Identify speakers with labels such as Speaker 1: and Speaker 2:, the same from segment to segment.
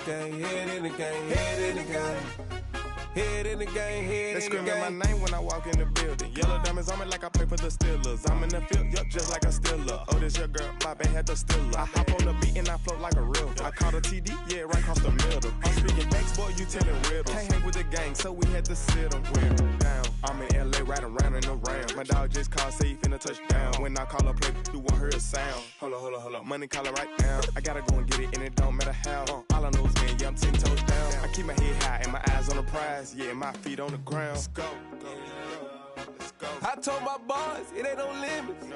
Speaker 1: game, head in the game, head in the game. Head in the game, head
Speaker 2: they
Speaker 1: in the game.
Speaker 2: They screaming my name when I walk in the building. Yellow diamonds on me like I play for the Steelers. I'm in the field, yup, just like a Steeler. Oh, this your girl, Bobby had the Steeler. I hop on the beat and I float like a river. I caught a TD, yeah, right across the middle. I'm speaking facts, boy, you telling riddles. Can't hang with the gang, so we had to sit them down. I'm in LA, riding around and around. My dog just called, say he finna touch down. When I call a play, you won't hear a sound. Hold up, money calling right now. I gotta go and get it, and it don't matter how. All I know is, man, yeah, I'm 10 toes down. I keep my head high and my eyes on the prize. Yeah, my feet on the ground. Let's go.
Speaker 1: I told my boys, it ain't no limits.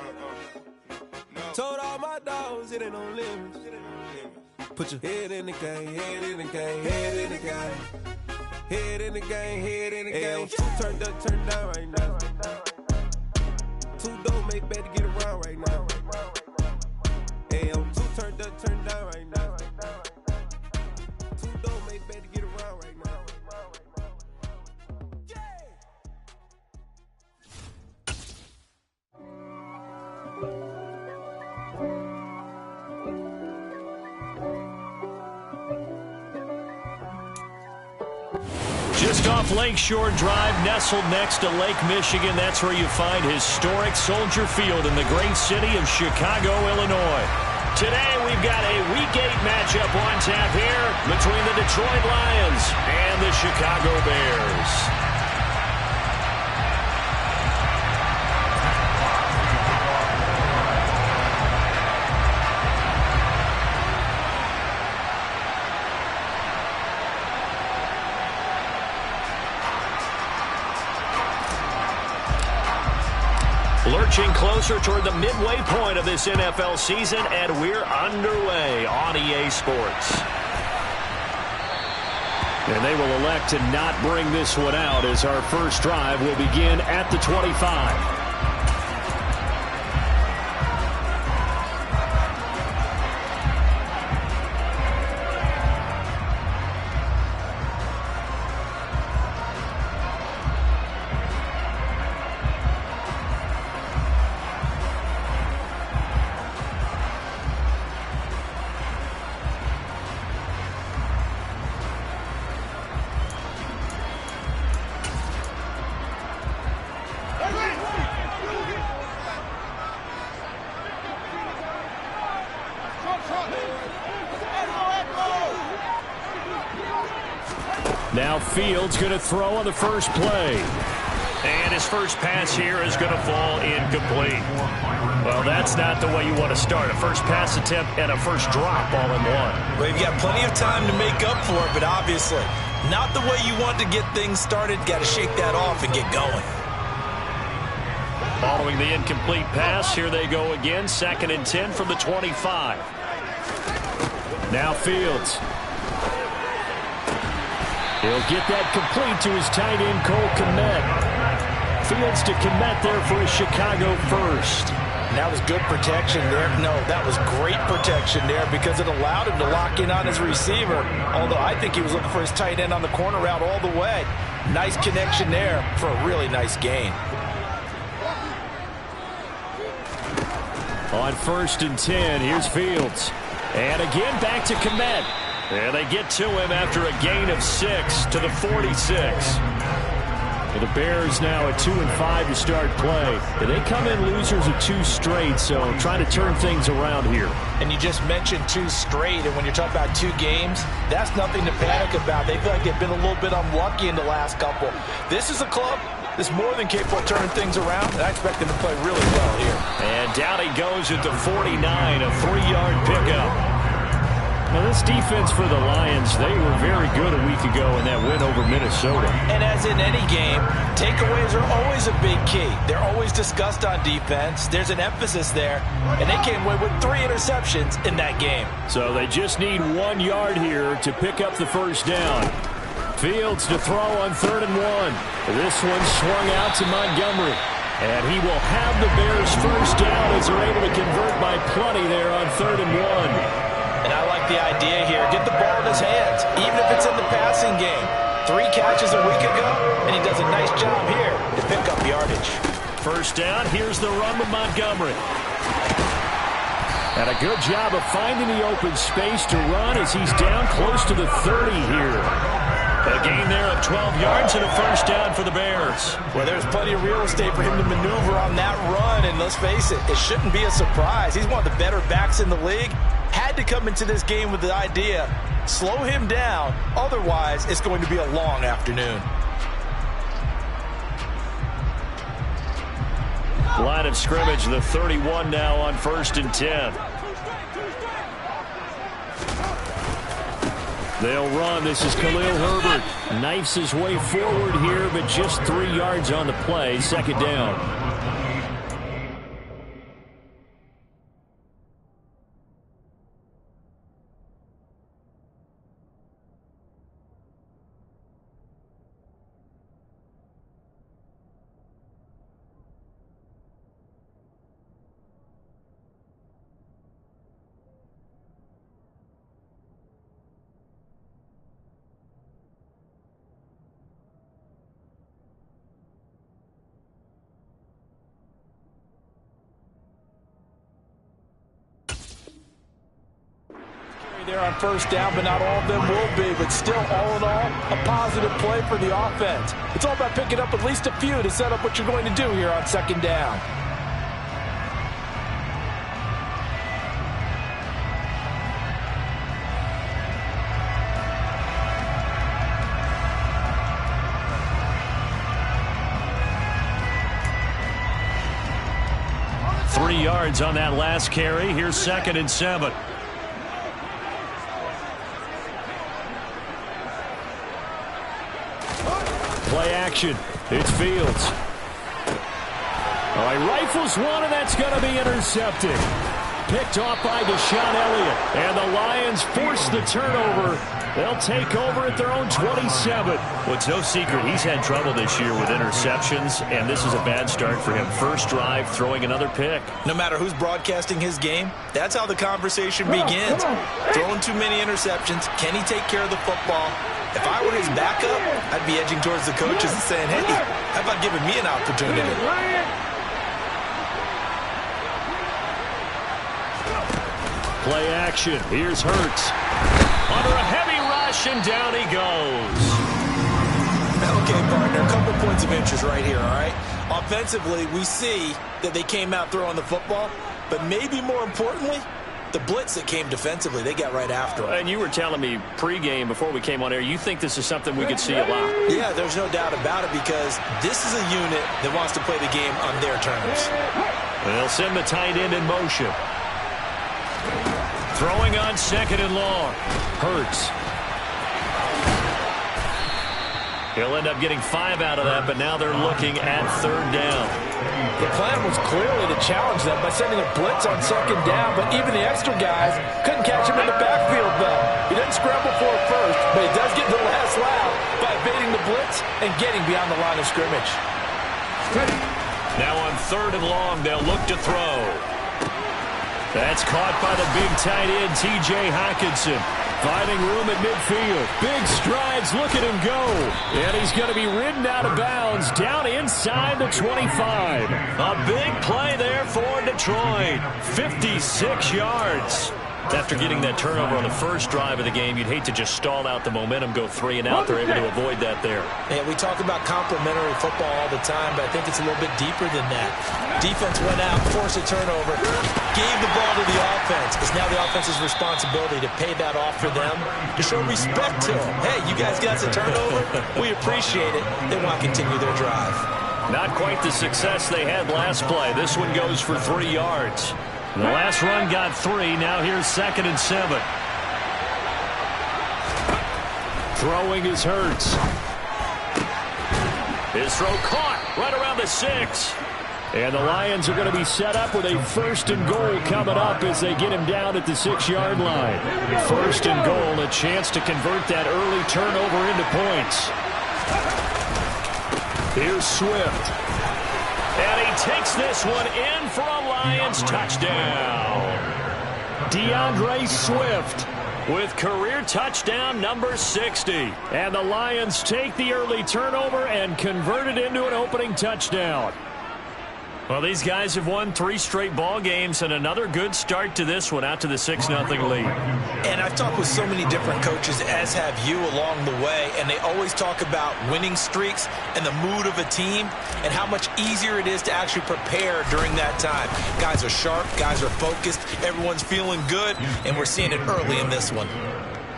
Speaker 1: Told all my dogs, it ain't no limits. Put your head in the game, head in the game, head in the game. Head in the game, head in the game. Two turned up, turned down right now. Two don't make bad to get around right now. Hey, two turned up, turned down right now. Two don't make bad to get around right now.
Speaker 3: Just off Lakeshore Drive, nestled next to Lake Michigan. That's where you find historic Soldier Field in the great city of Chicago, Illinois. Today, we've got a Week 8 matchup on tap here between the Detroit Lions and the Chicago Bears. Lurching closer toward the midway point of this NFL season, and we're underway on EA Sports. And they will elect to not bring this one out as our first drive will begin at the 25. Now Fields going to throw on the first play. And his first pass here is going to fall incomplete. Well, that's not the way you want to start. A first pass attempt and a first drop all in one.
Speaker 4: Well, you've got plenty of time to make up for it, but obviously not the way you want to get things started. Got to shake that off and get going.
Speaker 3: Following the incomplete pass, here they go again. 2nd and 10 from the 25. Now Fields. He'll get that complete to his tight end, Cole Kmet. Fields to Kmet there for a Chicago first.
Speaker 4: And that was good protection there. No, that was great protection there because it allowed him to lock in on his receiver. Although I think he was looking for his tight end on the corner route all the way. Nice connection there for a really nice gain.
Speaker 3: On 1st and 10, here's Fields. And again, back to Kmet. And they get to him after a gain of 6 to the 46. And the Bears now at 2-5 to start play. And they come in losers of 2 straight, so trying to turn things around here.
Speaker 4: And you just mentioned 2 straight, and when you're talking about 2 games, that's nothing to panic about. They feel like they've been a little bit unlucky in the last couple. This is a club that's more than capable of turning things around, and I expect them to play really well here.
Speaker 3: And down he goes at the 49, a 3-yard pickup. Now, this defense for the Lions, they were very good a week ago in that win over Minnesota.
Speaker 4: And as in any game, takeaways are always a big key. They're always discussed on defense. There's an emphasis there, and they came away with 3 interceptions in that game.
Speaker 3: So they just need 1 yard here to pick up the first down. Fields to throw on 3rd and 1. This one swung out to Montgomery. And he will have the Bears first down as they're able to convert by plenty there on 3rd and 1.
Speaker 4: And I like the idea here. Get the ball in his hands, even if it's in the passing game. 3 catches a week ago, and he does a nice job here to pick up yardage.
Speaker 3: First down, here's the run with Montgomery. And a good job of finding the open space to run as he's down close to the 30 here. A gain there of 12 yards and a first down for the Bears.
Speaker 4: Well, there's plenty of real estate for him to maneuver on that run, and let's face it, it shouldn't be a surprise. He's one of the better backs in the league. Had to come into this game with the idea, slow him down, otherwise it's going to be a long afternoon.
Speaker 3: Line of scrimmage, the 31 now on 1st and 10. They'll run. This is Khalil Herbert. Knifes his way forward here, but just 3 yards on the play. 2nd down.
Speaker 4: There on 1st down, but not all of them will be. But still, all in all, a positive play for the offense. It's all about picking up at least a few to set up what you're going to do here on 2nd down.
Speaker 3: Three yards on that last carry. Here's 2nd and 7. Play action. It's Fields. All right, rifles one, and that's going to be intercepted. Picked off by Deshaun Elliott. And the Lions force the turnover. They'll take over at their own 27. Well, it's no secret he's had trouble this year with interceptions, and this is a bad start for him. First drive, throwing another pick.
Speaker 4: No matter who's broadcasting his game, that's how the conversation begins. Throwing too many interceptions. Can he take care of the football? If I were his backup, I'd be edging towards the coaches and saying, hey, how about giving me an opportunity?
Speaker 3: Play action. Here's Hurts. Under a heavy rush, and down he goes.
Speaker 4: Okay, partner, a couple points of interest right here, all right? Offensively, we see that they came out throwing the football, but maybe more importantly, the blitz that came defensively, they got right after him.
Speaker 3: And you were telling me pregame before we came on air, you think this is something we could see a lot.
Speaker 4: Yeah, there's no doubt about it because this is a unit that wants to play the game on their terms.
Speaker 3: They'll send the tight end in motion. Throwing on 2nd and long. Hurts. He'll end up getting 5 out of that, but now they're looking at 3rd down.
Speaker 4: The plan was clearly to challenge them by sending a blitz on 2nd down, but even the extra guys couldn't catch him in the backfield, though. He doesn't scramble for it first, but he does get the last laugh by evading the blitz and getting beyond the line of scrimmage.
Speaker 3: Now on 3rd and long, they'll look to throw. That's caught by the big tight end, T.J. Hockenson. Finding room at midfield. Big strides. Look at him go. And he's going to be ridden out of bounds down inside the 25. A big play there for Detroit. 56 yards. After getting that turnover on the first drive of the game, you'd hate to just stall out the momentum, go 3 and out. They're able to avoid that there.
Speaker 4: Yeah, we talk about complementary football all the time, but I think it's a little bit deeper than that. Defense went out, forced a turnover, gave the ball to the offense. It's now the offense's responsibility to pay that off for them, to show respect to them. Hey, you guys got the turnover? We appreciate it. They want to continue their drive.
Speaker 3: Not quite the success they had last play. This one goes for 3 yards. The last run got 3. Now here's 2nd and 7. Throwing is Hurts. His throw caught right around the 6. And the Lions are going to be set up with a 1st and goal coming up as they get him down at the 6-yard line. 1st and goal, a chance to convert that early turnover into points. Here's Swift. And he takes this one in for a Lions touchdown. DeAndre Swift with career touchdown number 60. And the Lions take the early turnover and convert it into an opening touchdown. Well, these guys have won 3 straight ball games, and another good start to this one, out to the 6-0 lead.
Speaker 4: And I've talked with so many different coaches, as have you, along the way, and they always talk about winning streaks and the mood of a team and how much easier it is to actually prepare during that time. Guys are sharp, guys are focused, everyone's feeling good, and we're seeing it early in this one.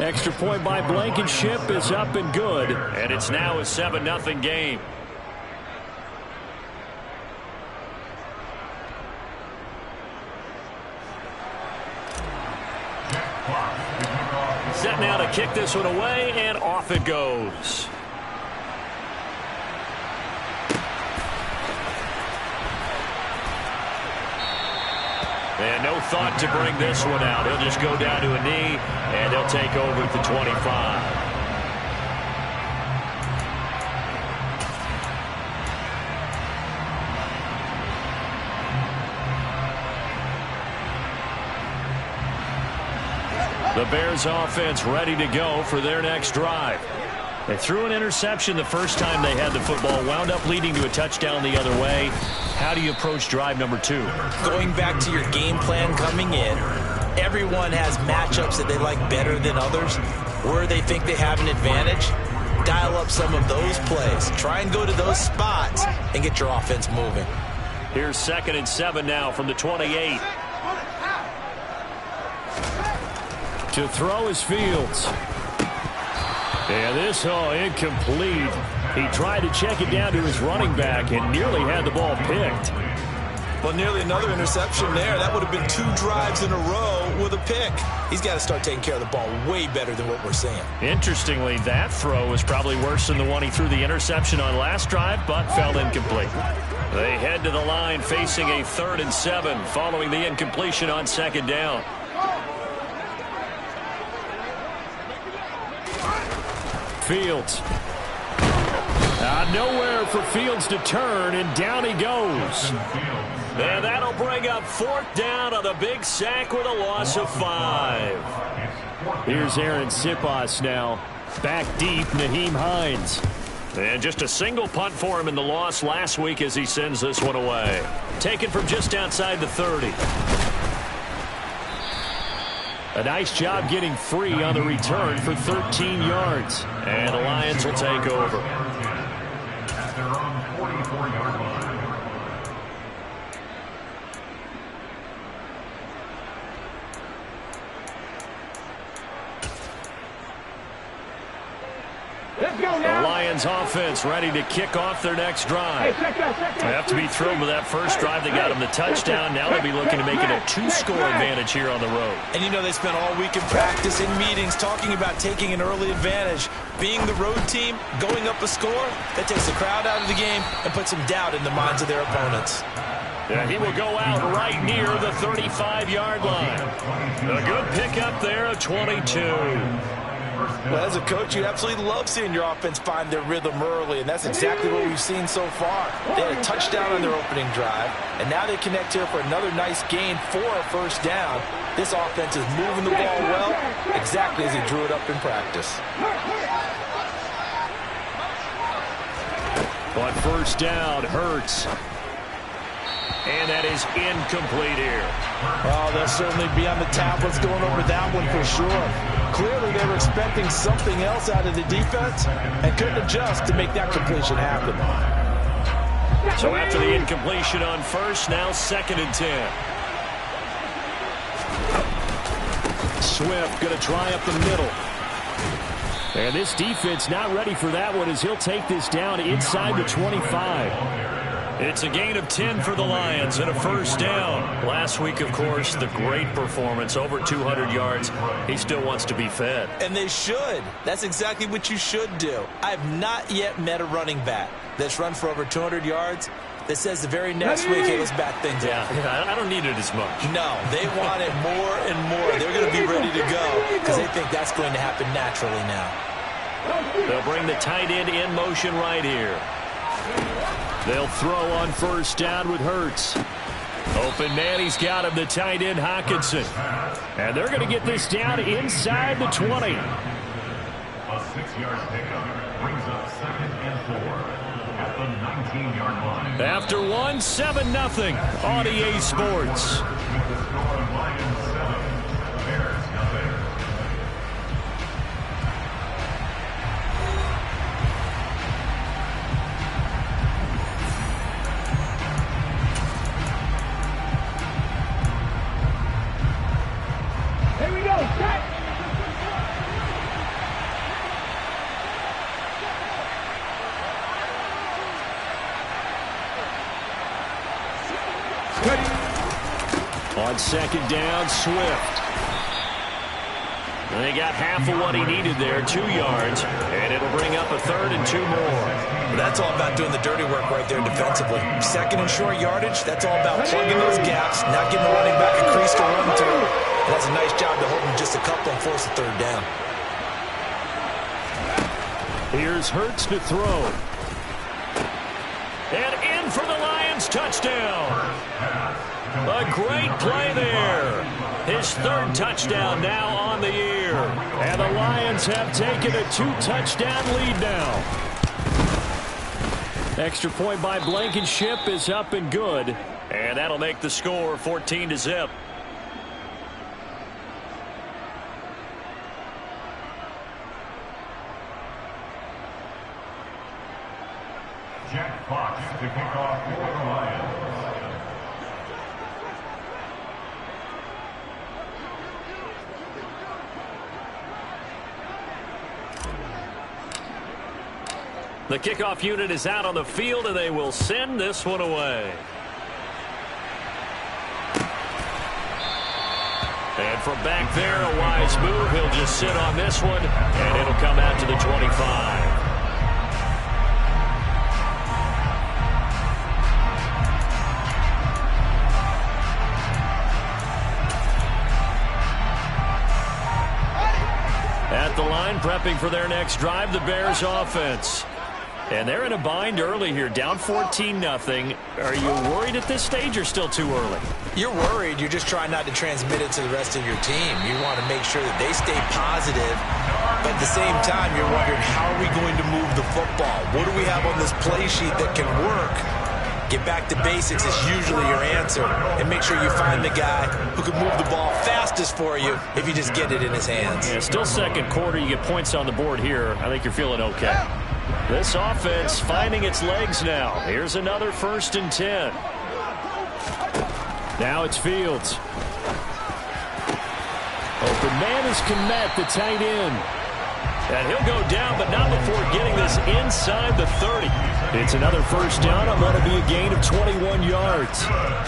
Speaker 3: Extra point by Blankenship is up and good, and it's now a 7-0 game. Set now to kick this one away, and off it goes. And no thought to bring this one out. He'll just go down to a knee, and they'll take over at the 25. The Bears offense ready to go for their next drive. They threw an interception the first time they had the football, wound up leading to a touchdown the other way. How do you approach drive number 2?
Speaker 4: Going back to your game plan coming in, everyone has matchups that they like better than others, where they think they have an advantage. Dial up some of those plays. Try and go to those spots and get your offense moving.
Speaker 3: Here's 2nd and 7 now from the 28. To throw is Fields. And this, incomplete. He tried to check it down to his running back and nearly had the ball picked.
Speaker 4: Well, nearly another interception there. That would have been 2 drives in a row with a pick. He's got to start taking care of the ball way better than what we're seeing.
Speaker 3: Interestingly, that throw was probably worse than the one he threw the interception on last drive, but fell incomplete. They head to the line facing a 3rd and 7 following the incompletion on 2nd down. Fields. Nowhere for Fields to turn, and down he goes. And that'll bring up 4th down on the big sack with a loss of 5. Here's Aaron Siposs now. Back deep, Nyheim Hines. And just a single punt for him in the loss last week as he sends this one away. Taken from just outside the 30. A nice job getting free on the return for 13 yards. And the Lions will take over.
Speaker 5: At their own 44-yard line.
Speaker 3: The Lions offense ready to kick off their next drive. They have to be thrilled with that first drive. They got them the touchdown. Now they'll be looking to make it a 2-score advantage here on the road.
Speaker 4: And you know they spent all week in practice, in meetings, talking about taking an early advantage. Being the road team, going up a score, that takes the crowd out of the game and puts some doubt in the minds of their opponents.
Speaker 3: Yeah, he will go out right near the 35-yard line. A good pickup there, a 22.
Speaker 4: Well, as a coach, you absolutely love seeing your offense find their rhythm early, and that's exactly what we've seen so far. They had a touchdown on their opening drive, and now they connect here for another nice gain for a 1st down. This offense is moving the ball well, exactly as he drew it up in practice.
Speaker 3: But 1st down, Hurts. And that is incomplete here.
Speaker 4: Oh, they'll certainly be on the tablets going over that one for sure. Clearly, they were expecting something else out of the defense and couldn't adjust to make that completion happen.
Speaker 3: So after the incompletion on 1st, now 2nd and 10. Swift going to try up the middle. And this defense not ready for that one as he'll take this down inside the 25. It's a gain of 10 for the Lions and a 1st down. Last week, of course, the great performance, over 200 yards. He still wants to be fed.
Speaker 4: And they should. That's exactly what you should do. I have not yet met a running back that's run for over 200 yards that says the very next week, hey, let's back things up.
Speaker 3: Yeah, I don't need it as much.
Speaker 4: No, they want it more and more. They're going to be ready to go because they think that's going to happen naturally now.
Speaker 3: They'll bring the tight end in motion right here. They'll throw on 1st down with Hurts. Open man, he's got him, the tight end, Hockenson. And they're going to get this down inside the 20.
Speaker 5: 6-yard pickup brings up 2nd and 4 at the 19-yard line.
Speaker 3: After 1, 7-0 on EA Sports.
Speaker 5: With the score of Lions 7, Bears nothing.
Speaker 6: Here we go, set!
Speaker 3: On 2nd down, Swift. They got half of what he needed there, 2 yards, and it'll bring up a 3rd and 2 more.
Speaker 4: Well, that's all about doing the dirty work right there defensively. 2nd and short yardage, that's all about plugging those gaps, not getting the running back a crease to run through. And that's a nice job to hold him just a couple and force a 3rd down.
Speaker 3: Here's Hurts to throw. And in for the Lions, touchdown. A great play there. His 3rd touchdown now on the year. And the Lions have taken a 2-touchdown lead now. Extra point by Blankenship is up and good. And that'll make the score 14-0.
Speaker 5: Jack Fox to kick off for the Lions.
Speaker 3: The kickoff unit is out on the field, and they will send this one away. And from back there, a wise move. He'll just sit on this one, and it'll come out to the 25. At the line, prepping for their next drive, the Bears offense. And they're in a bind early here, down 14-0. Are you worried at this stage or still too early?
Speaker 4: You're worried. You're just trying not to transmit it to the rest of your team. You want to make sure that they stay positive. But at the same time, you're wondering, how are we going to move the football? What do we have on this play sheet that can work? Get back to basics is usually your answer. And make sure you find the guy who can move the ball fastest for you if you just get it in his hands.
Speaker 3: Yeah, still 2nd quarter. You get points on the board here. I think you're feeling okay. This offense finding its legs now. Here's another 1st and 10. Now it's Fields. Open man is Kmet, the tight end. And he'll go down, but not before getting this inside the 30. It's another 1st down. I'm going to be a gain of 21 yards.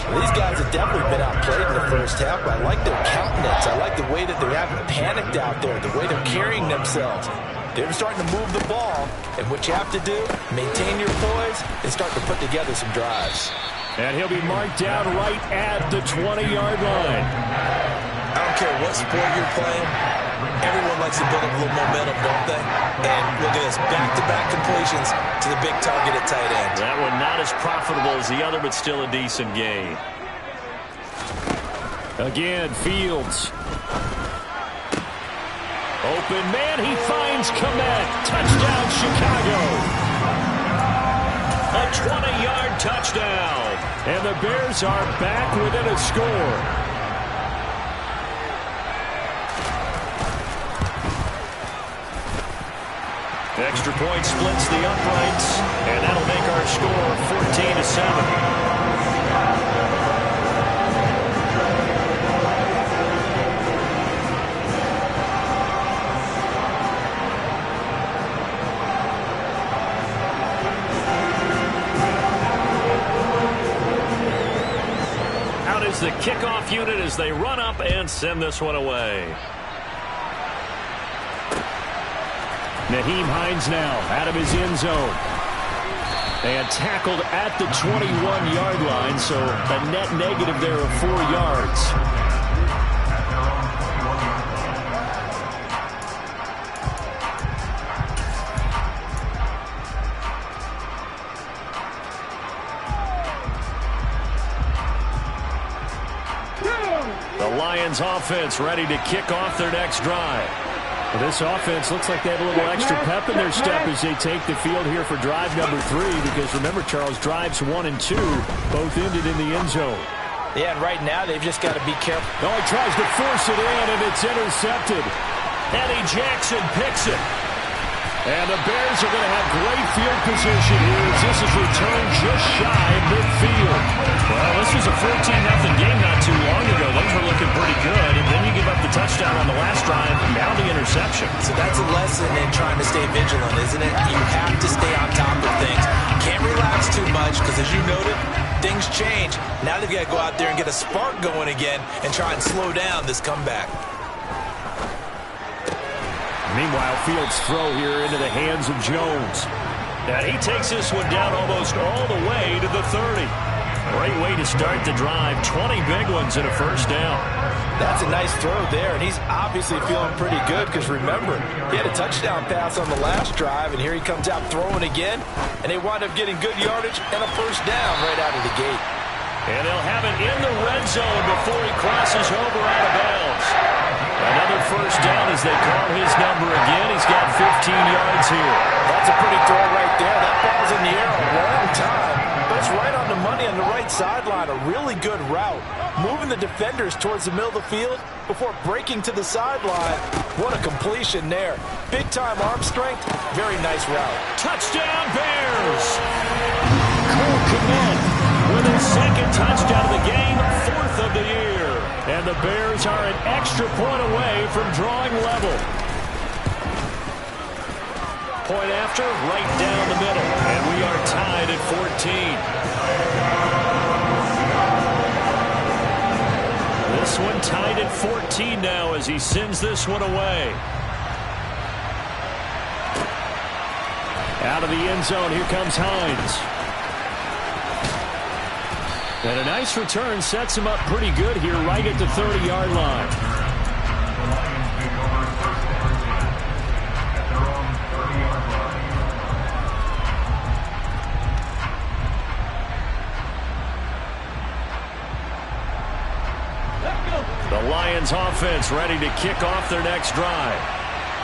Speaker 4: Well, these guys have definitely been outplayed in the 1st half, but I like their countenance. I like the way that they're having panicked out there, the way they're carrying themselves. They're starting to move the ball, and what you have to do, maintain your poise and start to put together some drives.
Speaker 3: And he'll be marked down right at the 20-yard line.
Speaker 4: I don't care what sport you're playing. Everyone likes to build up a little momentum, don't they? And look at this, back-to-back completions to the big target at tight end.
Speaker 3: That one not as profitable as the other, but still a decent gain. Again, Fields. Open man, he finds Kmet. Touchdown, Chicago. A 20-yard touchdown. And the Bears are back within a score. Extra point splits the uprights, and that'll make our score 14-7. The kickoff unit as they run up and send this one away. Nyheim Hines now out of his end zone. And tackled at the 21-yard line, so a net negative there of 4 yards. The Lions offense ready to kick off their next drive. Well, this offense looks like they have a little extra pep in their step as they take the field here for drive number 3, because remember, Charles, drives 1 and 2 both ended in the end zone.
Speaker 4: Yeah, and right now they've just got to be careful.
Speaker 3: Oh, he tries to force it in, and it's intercepted. Eddie Jackson picks it. And the Bears are going to have great field position here as this is returned just shy of midfield. Well, this was a 14-0 game not too long ago. Things were looking pretty good, and then you give up the touchdown on the last drive, and now the interception.
Speaker 4: So that's a lesson in trying to stay vigilant, isn't it? You have to stay on top of things. Can't relax too much because, as you noted, things change. Now they've got to go out there and get a spark going again and try and slow down this comeback.
Speaker 3: Meanwhile, Fields' throw here into the hands of Jones. And he takes this one down almost all the way to the 30. Great way to start the drive. 20 big ones and a first down.
Speaker 4: That's a nice throw there, and he's obviously feeling pretty good because, remember, he had a touchdown pass on the last drive, and here he comes out throwing again, and they wind up getting good yardage and a first down right out of the gate.
Speaker 3: And they'll have it in the red zone before he crosses over out of bounds. Another first down as they call his number again. He's got 15 yards here.
Speaker 4: That's a pretty throw right there. That ball's in the air a long time, but it's right on the money on the right sideline. A really good route. Moving the defenders towards the middle of the field before breaking to the sideline. What a completion there. Big-time arm strength. Very nice route.
Speaker 3: Touchdown, Bears! Cole Kmet with his second touchdown of the game, 4th of the year. And the Bears are an extra point away from drawing level. Point after, right down the middle. And we are tied at 14. This one tied at 14 now as he sends this one away. Out of the end zone, here comes Hines. And a nice return sets him up pretty good here right at the 30-yard line.
Speaker 5: The Lions recover first and 10 at their own 30-yard line.
Speaker 3: The Lions offense ready to kick off their next drive.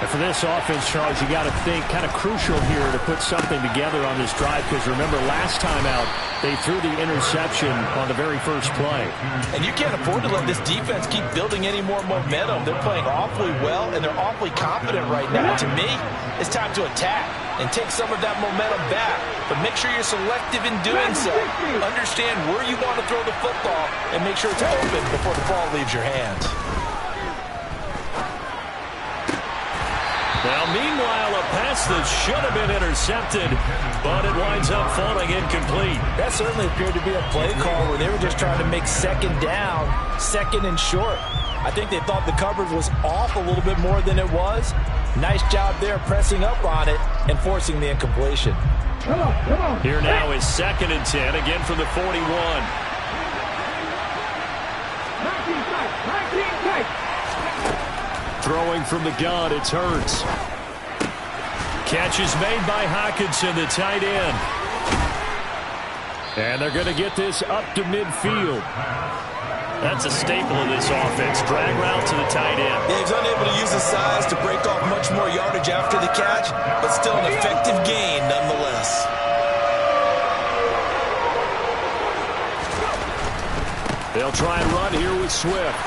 Speaker 3: And for this offense, Charles, you got to think kind of crucial here to put something together on this drive, because remember last time out they threw the interception on the very first play.
Speaker 4: And you can't afford to let this defense keep building any more momentum. They're playing awfully well, and they're awfully confident right now. To me, it's time to attack and take some of that momentum back. But make sure you're selective in doing so. Understand where you want to throw the football and make sure it's open before the ball leaves your hands.
Speaker 3: Now, meanwhile, a pass that should have been intercepted, but it winds up falling incomplete.
Speaker 4: That certainly appeared to be a play call where they were just trying to make second down, second and short. I think they thought the coverage was off a little bit more than it was. Nice job there pressing up on it and forcing the incompletion.
Speaker 3: Here now is 2nd and 10, again from the 41. Throwing from the gun, it's Hurts. Catch is made by Hockenson, the tight end. And they're going to get this up to midfield. That's a staple of this offense. Drag route to the tight end.
Speaker 4: Yeah, he's unable to use his size to break off much more yardage after the catch, but still an effective gain nonetheless.
Speaker 3: They'll try and run here with Swift.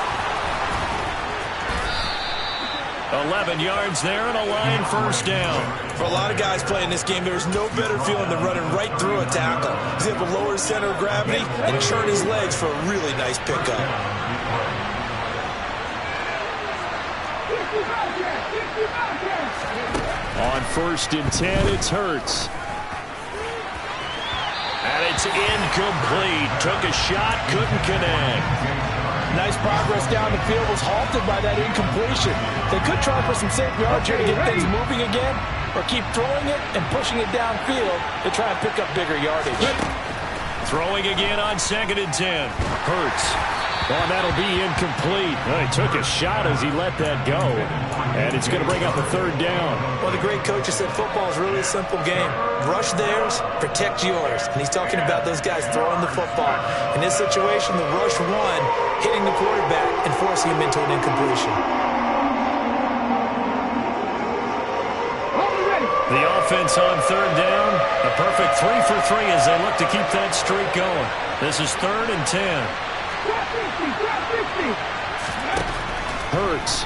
Speaker 3: 11 yards there and a line first down.
Speaker 4: For a lot of guys playing this game, there's no better feeling than running right through a tackle. He's able to lower his center of gravity and churn his legs for a really nice pickup.
Speaker 3: On 1st and 10, it's Hurts. And it's incomplete. Took a shot, couldn't connect.
Speaker 4: Nice progress down the field, was halted by that incompletion. They could try for some safe yards here to get things moving again, or keep throwing it and pushing it downfield to try and pick up bigger yardage.
Speaker 3: Throwing again on 2nd and 10. Hurts. Well, that'll be incomplete. Well, he took a shot as he let that go. And it's going to bring up a 3rd down.
Speaker 4: Well, the great coach has said football is really a simple game. Rush theirs, protect yours. And he's talking about those guys throwing the football. In this situation, the rush won, hitting the quarterback and forcing him into an incompletion.
Speaker 3: The offense on third down, a perfect 3 for 3 as they look to keep that streak going. This is 3rd and 10. Hurts.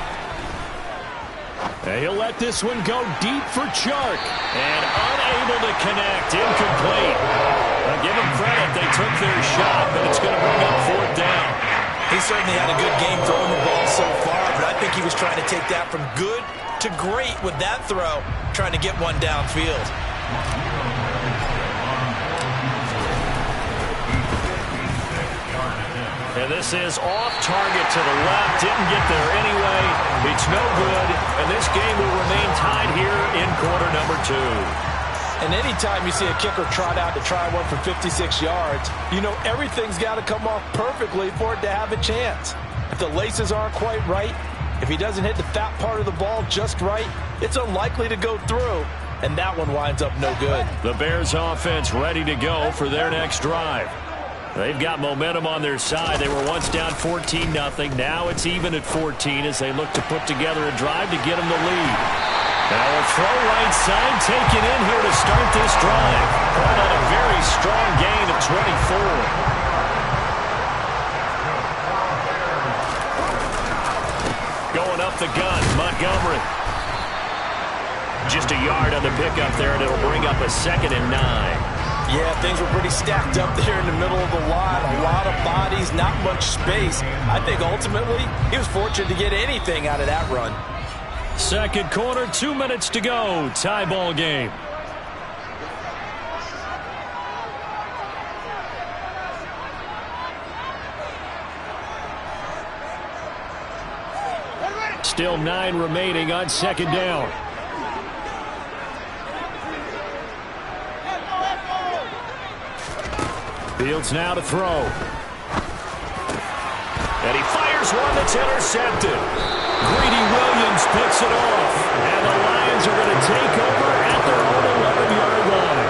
Speaker 3: He'll let this one go deep for Chark. And unable to connect. Incomplete. Give them credit. They took their shot, but it's going to bring up 4th down.
Speaker 4: He certainly had a good game throwing the ball so far, but I think he was trying to take that from good to great with that throw, trying to get one downfield.
Speaker 3: And this is off target to the left. Didn't get there anyway. It's no good. And this game will remain tied here in quarter number 2.
Speaker 4: And anytime you see a kicker trot out to try one for 56 yards, you know everything's got to come off perfectly for it to have a chance. If the laces aren't quite right, if he doesn't hit the fat part of the ball just right, it's unlikely to go through. And that one winds up no good.
Speaker 3: The Bears offense ready to go for their next drive. They've got momentum on their side. They were once down 14-0. Now it's even at 14 as they look to put together a drive to get them the lead. Now a throw right side taken in here to start this drive. Caught on a very strong gain of 24. Going up the gun, Montgomery. Just a yard on the pickup there, and it'll bring up a 2nd and 9.
Speaker 4: Yeah, things were pretty stacked up there in the middle of the line. A lot of bodies, not much space. I think ultimately he was fortunate to get anything out of that run.
Speaker 3: Second quarter, 2 minutes to go. Tie ball game. Still 9 remaining on 2nd down. Fields now to throw. And he fires one that's intercepted. Greedy Williams picks it off. And the Lions are going to take over at their own 11-yard line.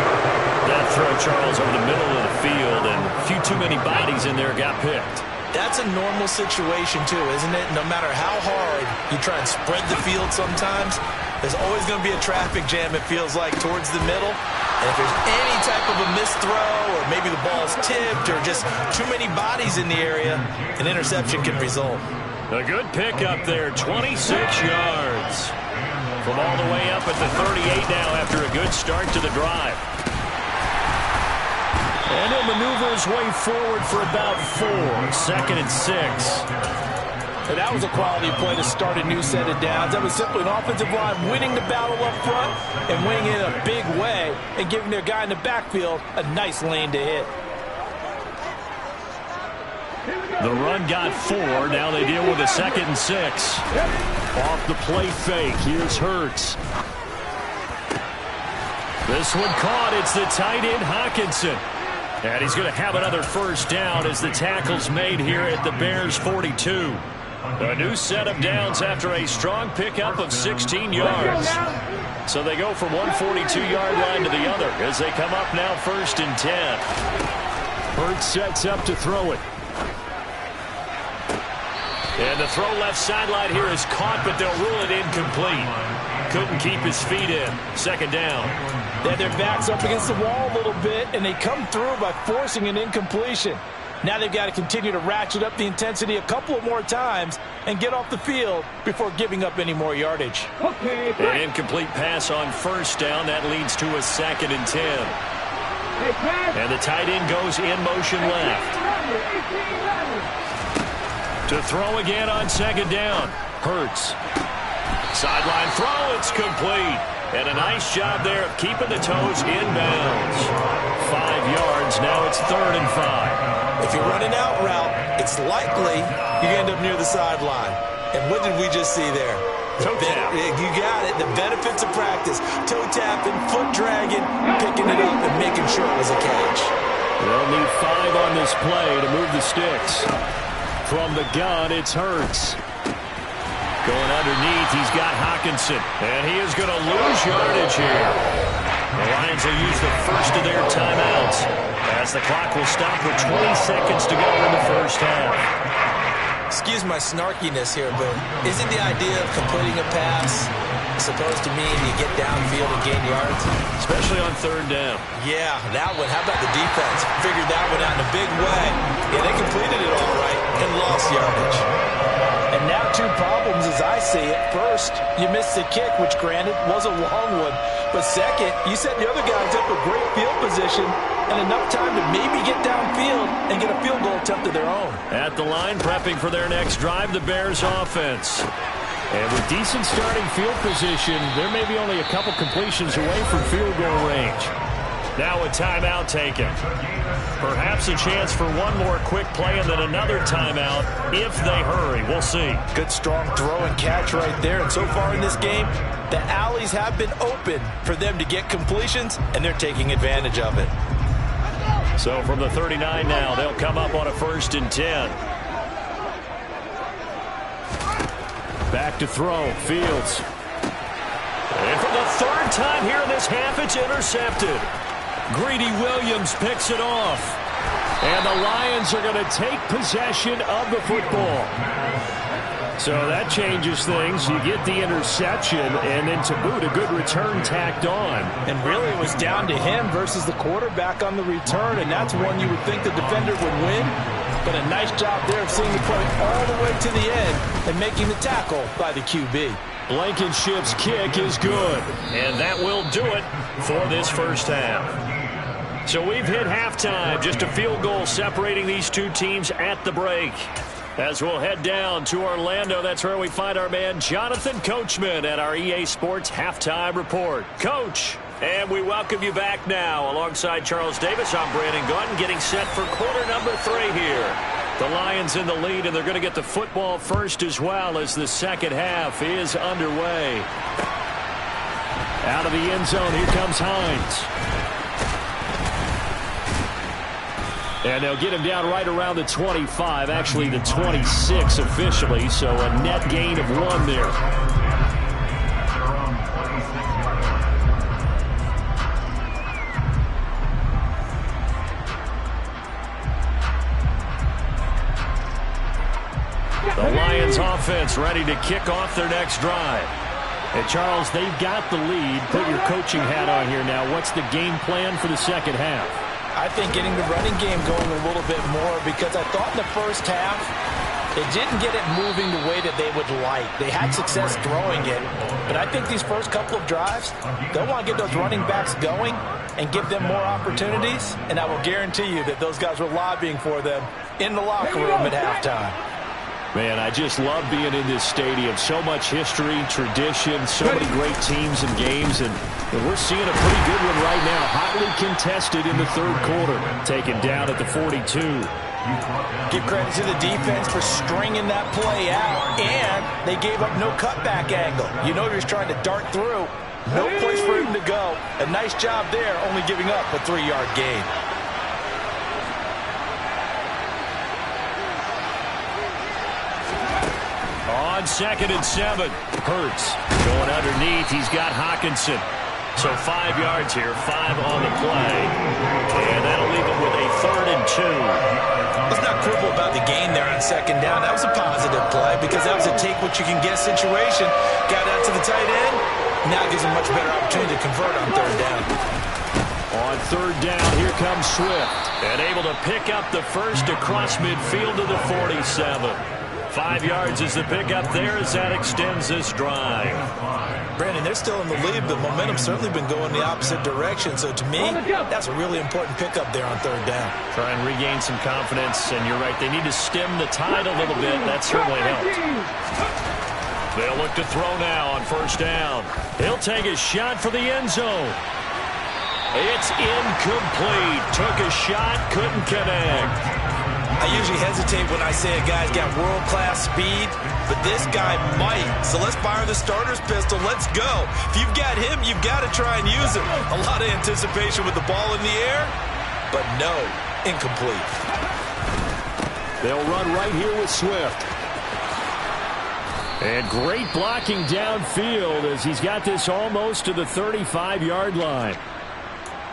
Speaker 3: That throw, Charles, over the middle of the field, and a few too many bodies in there got picked.
Speaker 4: That's a normal situation, too, isn't it? No matter how hard you try and spread the field sometimes, there's always going to be a traffic jam, it feels like, towards the middle. And if there's any type of a missed throw, or maybe the ball's tipped, or just too many bodies in the area, an interception can result.
Speaker 3: A good pickup there, 26 yards. From all the way up at the 38 now after a good start to the drive. And he'll maneuver his way forward for about 4. 2nd and 6.
Speaker 4: And that was a quality play to start a new set of downs. That was simply an offensive line winning the battle up front and winning it in a big way and giving their guy in the backfield a nice lane to hit.
Speaker 3: The run got 4. Now they deal with a 2nd and 6. Off the play fake. Here's Hurts. This one caught. It's the tight end, Hockenson. And he's going to have another first down as the tackle's made here at the Bears 42. A new set of downs after a strong pickup of 16 yards. So they go from one 42-yard line to the other as they come up now 1st and 10. Hurts sets up to throw it. And the throw left sideline here is caught, but they'll rule it incomplete. Couldn't keep his feet in. 2nd down.
Speaker 4: They had their backs up against the wall a little bit, and they come through by forcing an incompletion. Now they've got to continue to ratchet up the intensity a couple of more times and get off the field before giving up any more yardage.
Speaker 3: An incomplete pass on 1st down. That leads to a 2nd and 10. And the tight end goes in motion left. To throw again on 2nd down. Hurts. Sideline throw. It's complete. And a nice job there of keeping the toes inbounds. 5 yards. Now it's 3rd and 5.
Speaker 4: If you're running out route, it's likely you end up near the sideline. And what did we just see there?
Speaker 3: Toe tap.
Speaker 4: You got it. The benefits of practice. Toe tapping, foot dragging, picking it up, and making sure it was a catch.
Speaker 3: They'll need 5 on this play to move the sticks. From the gun, it's Hurts. Going underneath, he's got Hockenson. And he is going to lose yardage here. The Lions will use the first of their timeouts as the clock will stop with 20 seconds to go in the first half.
Speaker 4: Excuse my snarkiness here, but isn't the idea of completing a pass supposed to mean you get downfield and gain yards?
Speaker 3: Especially on third down.
Speaker 4: Yeah, that one. How about the defense? Figured that one out in a big way. Yeah, they completed it all right and lost yardage. And now 2 problems as I see it. First, you missed the kick, which granted was a long one. But second, you set the other guys up with great field position and enough time to maybe get downfield and get a field goal attempt of their own.
Speaker 3: At the line, prepping for their next drive, the Bears offense. And with decent starting field position, there may be only a couple completions away from field goal range. Now a timeout taken. Perhaps a chance for one more quick play and then another timeout if they hurry. We'll see.
Speaker 4: Good strong throw and catch right there. And so far in this game, the alleys have been open for them to get completions, and they're taking advantage of it.
Speaker 3: So from the 39 now, they'll come up on a 1st and 10. Back to throw, Fields. And for the 3rd time here in this half, it's intercepted. Greedy Williams picks it off. And the Lions are going to take possession of the football. So that changes things. You get the interception, and then to boot, a good return tacked on.
Speaker 4: And really it was down to him versus the quarterback on the return, and that's one you would think the defender would win. But a nice job there of seeing the play all the way to the end and making the tackle by the QB.
Speaker 3: Blankenship's kick is good, and that will do it for this first half. So we've hit halftime, just a field goal separating these 2 teams at the break. As we'll head down to Orlando, that's where we find our man Jonathan Coachman at our EA Sports Halftime Report. Coach, and we welcome you back now. Alongside Charles Davis, I'm Brandon Gunn, getting set for quarter number 3 here. The Lions in the lead, and they're going to get the football first as well as the second half is underway. Out of the end zone, here comes Hines. And they'll get him down right around the 25, actually the 26 officially, so a net gain of 1 there. The Lions offense ready to kick off their next drive. And Charles, they've got the lead. Put your coaching hat on here now. What's the game plan for the second half?
Speaker 4: I think getting the running game going a little bit more, because I thought in the first half they didn't get it moving the way that they would like. They had success throwing it, but I think these first couple of drives, they'll want to get those running backs going and give them more opportunities, and I will guarantee you that those guys were lobbying for them in the locker room at halftime.
Speaker 3: Man, I just love being in this stadium. So much history, tradition, so many great teams and games, and we're seeing a pretty good one right now. Hotly contested in the 3rd quarter. Taken down at the 42.
Speaker 4: Give credit to the defense for stringing that play out, and they gave up no cutback angle. You know he was trying to dart through. No place for him to go. A nice job there, only giving up a 3-yard gain.
Speaker 3: On 2nd and 7, Hurts going underneath. He's got Hockenson. So 5 yards here, 5 on the play. And that'll leave him with a 3rd and 2.
Speaker 4: Let's not quibble about the gain there on 2nd down. That was a positive play because that was a take-what-you-can-get situation. Got out to the tight end. Now gives him a much better opportunity to convert on 3rd down.
Speaker 3: On 3rd down, here comes Swift. And able to pick up the first across midfield to the 47. 5 yards is the pickup there as that extends this drive.
Speaker 4: Brandon, they're still in the lead, but momentum's certainly been going the opposite direction. So to me, that's a really important pickup there on 3rd down.
Speaker 3: Try and regain some confidence, and you're right, they need to stem the tide a little bit. That certainly helped. They'll look to throw now on 1st down. He'll take a shot for the end zone. It's incomplete. Took a shot, couldn't connect.
Speaker 4: I usually hesitate when I say a guy's got world-class speed, but this guy might. So let's fire the starter's pistol. Let's go. If you've got him, you've got to try and use him. A lot of anticipation with the ball in the air, but no, incomplete.
Speaker 3: They'll run right here with Swift. And great blocking downfield as he's got this almost to the 35-yard line.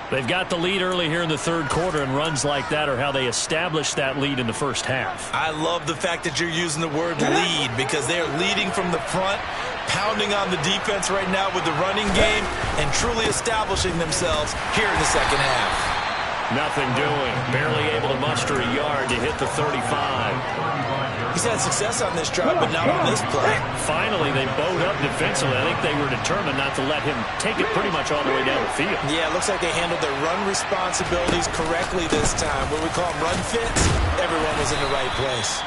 Speaker 3: They've got the lead early here in the third quarter, and runs like that are how they establish that lead in the first half.
Speaker 4: I love the fact that you're using the word lead because they are leading from the front, pounding on the defense right now with the running game, and truly establishing themselves here in the second half.
Speaker 3: Nothing doing. Barely able to muster a yard to hit the 35.
Speaker 4: He's had success on this drive, but not on this play.
Speaker 3: Finally, they bowed up defensively. I think they were determined not to let him take it pretty much all the way down the field.
Speaker 4: Yeah, it looks like they handled their run responsibilities correctly this time. What we call them run fits, everyone was in the right place.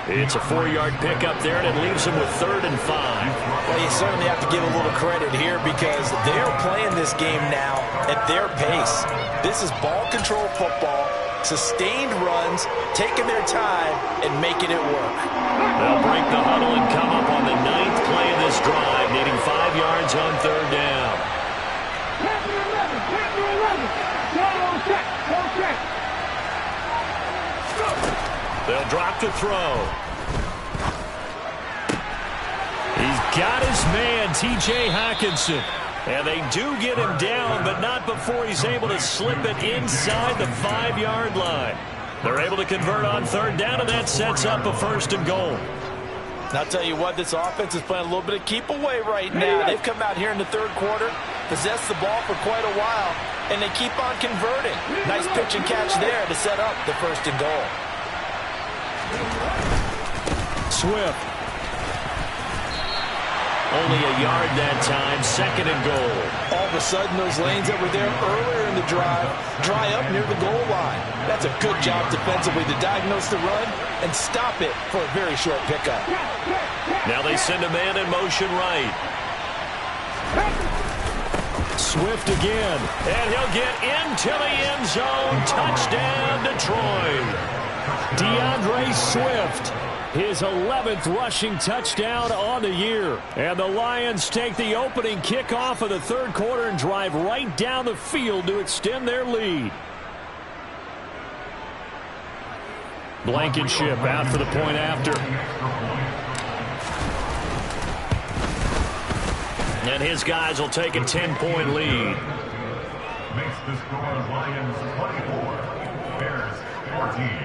Speaker 3: It's a 4-yard pickup there, and it leaves them with 3rd and 5.
Speaker 4: Well, you certainly have to give a little credit here because they're playing this game now at their pace. This is ball control football, sustained runs, taking their time, and making it work.
Speaker 3: They'll break the huddle and come up on the 9th play of this drive, needing 5 yards on 3rd down. They'll drop to throw. He's got his man, T.J. Hockenson. And they do get him down, but not before he's able to slip it inside the 5-yard line. They're able to convert on 3rd down, and that sets up a 1st and goal.
Speaker 4: I'll tell you what, this offense is playing a little bit of keep away right now. They've come out here in the third quarter, possessed the ball for quite a while, and they keep on converting. Nice pitch and catch there to set up the 1st and goal.
Speaker 3: Swift. Only a yard that time, 2nd and goal.
Speaker 4: All of a sudden, those lanes that were there earlier in the drive dry up near the goal line. That's a good job defensively to diagnose the run and stop it for a very short pickup.
Speaker 3: Now they send a man in motion right. Swift again, and he'll get into the end zone. Touchdown, Detroit. DeAndre Swift. His 11th rushing touchdown on the year. And the Lions take the opening kickoff of the third quarter and drive right down the field to extend their lead. Blankenship out for the point after. And his guys will take a 10-point lead.
Speaker 5: Makes the score Lions 24, Bears 14.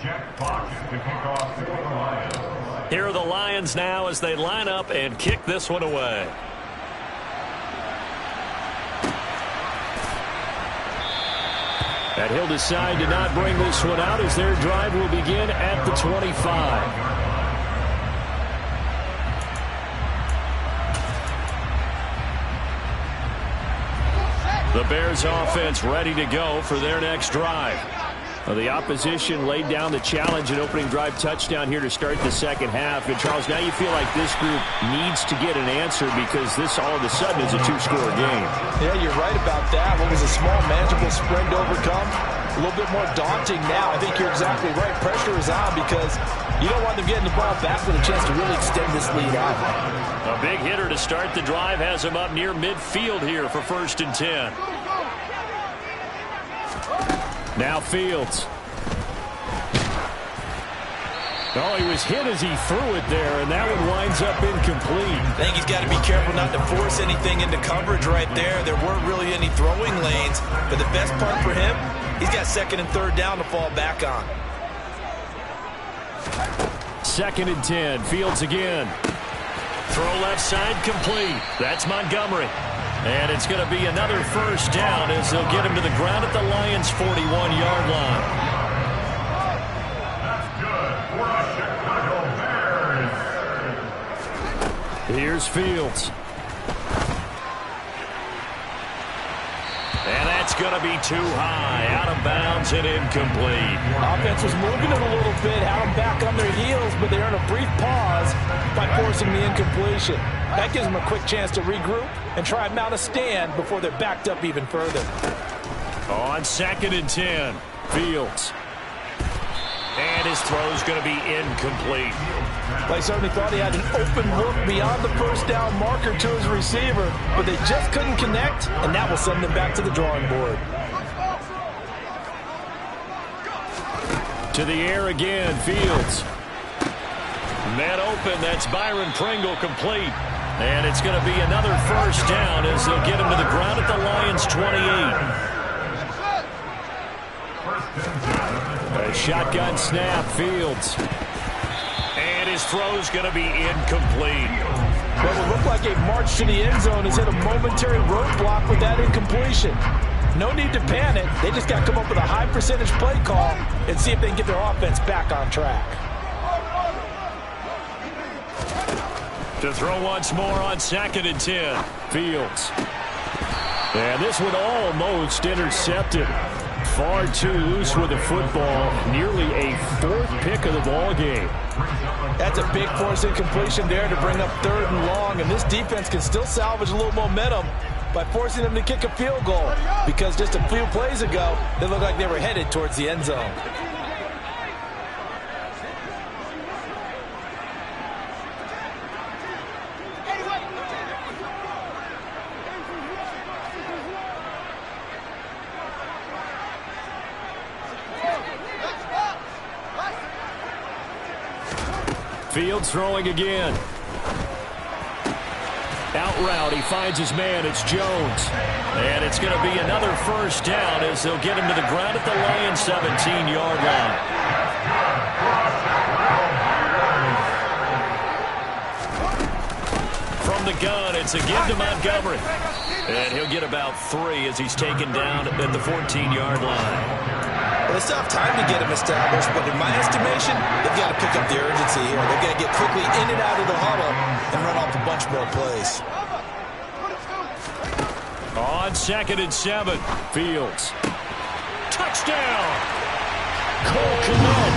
Speaker 5: Jack Fox to kick off for the Lions.
Speaker 3: Here are the Lions now as they line up and kick this one away. And he'll decide to not bring this one out as their drive will begin at the 25. The Bears offense ready to go for their next drive. The opposition laid down the challenge and opening drive touchdown here to start the second half. And, Charles, now you feel like this group needs to get an answer because this all of a sudden is a 2-score game.
Speaker 4: Yeah, you're right about that. What was a small, manageable spread to overcome, a little bit more daunting now. I think you're exactly right. Pressure is on because you don't want them getting the ball back with a chance to really extend this lead out.
Speaker 3: A big hitter to start the drive has him up near midfield here for 1st and 10. Now Fields. Oh, he was hit as he threw it there, and that one winds up incomplete.
Speaker 4: I think he's got to be careful not to force anything into coverage right there. There weren't really any throwing lanes, but the best part for him, he's got 2nd and 3rd down to fall back on.
Speaker 3: 2nd and 10, Fields again. Throw left side complete. That's Montgomery. And it's going to be another 1st down as they'll get him to the ground at the Lions' 41-yard line.
Speaker 5: That's good for the Chicago Bears.
Speaker 3: Here's Fields. And that's going to be too high, out of bounds and incomplete.
Speaker 4: Offense was moving it a little bit, had them back on their heels, but they earned a brief pause by forcing the incompletion. That gives them a quick chance to regroup and try and mount a stand before they're backed up even further.
Speaker 3: On 2nd and 10, Fields. And his throw's going to be incomplete.
Speaker 4: They certainly thought he had an open look beyond the 1st down marker to his receiver, but they just couldn't connect, and that will send them back to the drawing board.
Speaker 3: To the air again, Fields. Man open, that's Byron Pringle complete. And it's going to be another first down as they'll get him to the ground at the Lions' 28. A shotgun snap, Fields. And his throw's going to be incomplete.
Speaker 4: What would look like a march to the end zone has hit a momentary roadblock with that incompletion. No need to panic. They just got to come up with a high percentage play call and see if they can get their offense back on track.
Speaker 3: To throw once more on 2nd and 10. Fields. And this one almost intercepted. Far too loose with the football. Nearly a 4th pick of the ball game.
Speaker 4: That's a big force incompletion there to bring up 3rd and long. And this defense can still salvage a little momentum by forcing them to kick a field goal. Because just a few plays ago, they looked like they were headed towards the end zone.
Speaker 3: Fields throwing again. Out route, he finds his man. It's Jones. And it's going to be another first down as they'll get him to the ground at the Lions' 17-yard line. From the gun, it's again to Montgomery. And he'll get about 3 as he's taken down at the 14-yard line.
Speaker 4: Well, they still have time to get him established, but in my estimation, they've got to pick up the urgency here. They've got to get quickly in and out of the huddle and run off a bunch more plays.
Speaker 3: On 2nd and 7, Fields. Touchdown! Cole Kmet,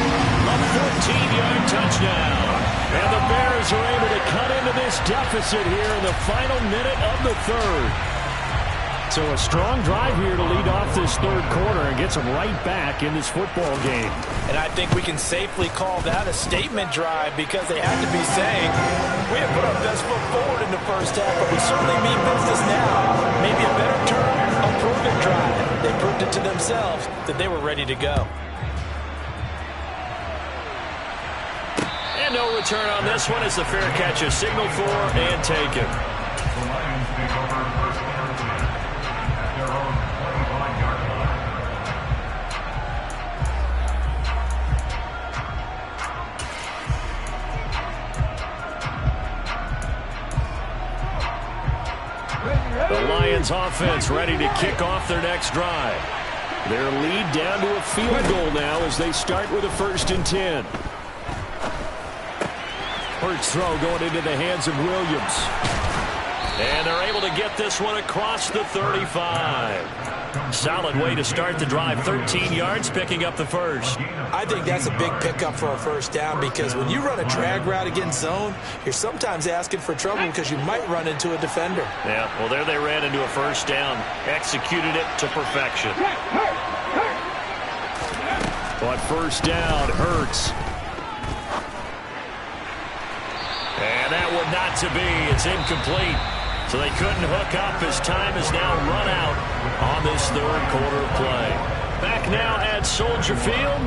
Speaker 3: a 14-yard touchdown. And the Bears are able to cut into this deficit here in the final minute of the 3rd. So a strong drive here to lead off this 3rd quarter and gets them right back in this football game.
Speaker 4: And I think we can safely call that a statement drive because they had to be saying, we have put our best foot forward in the first half, but we certainly mean business now. Maybe a better term, a prove-it drive. They proved it to themselves that they were ready to go.
Speaker 3: And no return on this one as the fair catch is signaled for and taken.
Speaker 5: The Lions take over first quarter at their own 25-yard line.
Speaker 3: The Lions offense ready to kick off their next drive. Their lead down to a field goal now as they start with a 1st and 10. Hurts throw going into the hands of Williams. And they're able to get this one across the 35. Solid way to start the drive. 13 yards, picking up the first.
Speaker 4: I think that's a big pickup for a first down because when you run a drag route against zone, you're sometimes asking for trouble because you might run into a defender.
Speaker 3: Yeah, well, there they ran into a first down. Executed it to perfection. But first down, Hurts. And that one not to be. It's incomplete. So they couldn't hook up as time is now run out on this 3rd quarter of play. Back now at Soldier Field.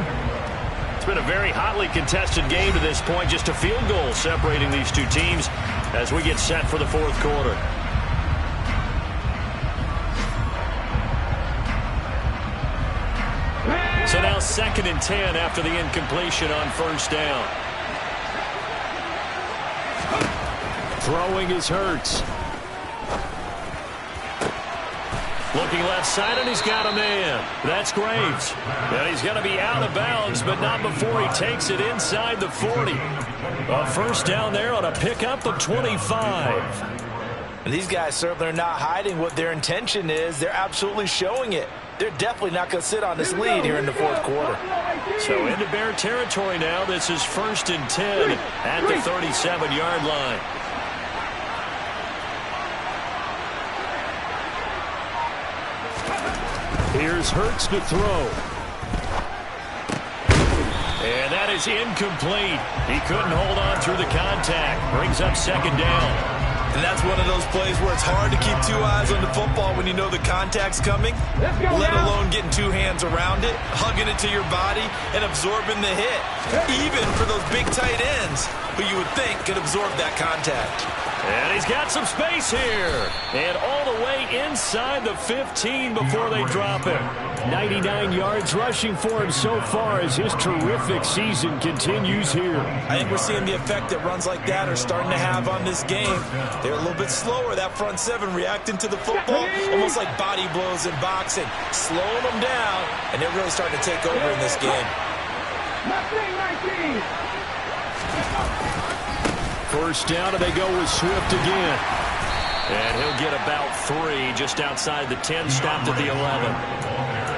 Speaker 3: It's been a very hotly contested game to this point. Just a field goal separating these two teams as we get set for the 4th quarter. So now 2nd and 10 after the incompletion on first down. Throwing is Hurts. Looking left side, and he's got a man. That's Graves. And he's going to be out of bounds, but not before he takes it inside the 40. A first down there on a pickup of 25.
Speaker 4: And these guys certainly are not hiding what their intention is. They're absolutely showing it. They're definitely not going to sit on this lead here in the 4th quarter.
Speaker 3: So into Bear territory now. This is 1st and 10 at the 37-yard line. Here's Hurts to throw. And that is incomplete. He couldn't hold on through the contact. Brings up 2nd down.
Speaker 4: And that's one of those plays where it's hard to keep 2 eyes on the football when you know the contact's coming, let alone getting 2 hands around it, hugging it to your body, and absorbing the hit. Even for those big tight ends who you would think could absorb that contact.
Speaker 3: And he's got some space here. And all the way inside the 15 before they drop him. 99 yards rushing for him so far as his terrific season continues here.
Speaker 4: I think we're seeing the effect that runs like that are starting to have on this game. They're a little bit slower, that front seven, reacting to the football, almost like body blows in boxing, slowing them down, and they're really starting to take over in this game.
Speaker 3: First down, and they go with Swift again. And he'll get about 3 just outside the 10, stopped at the 11.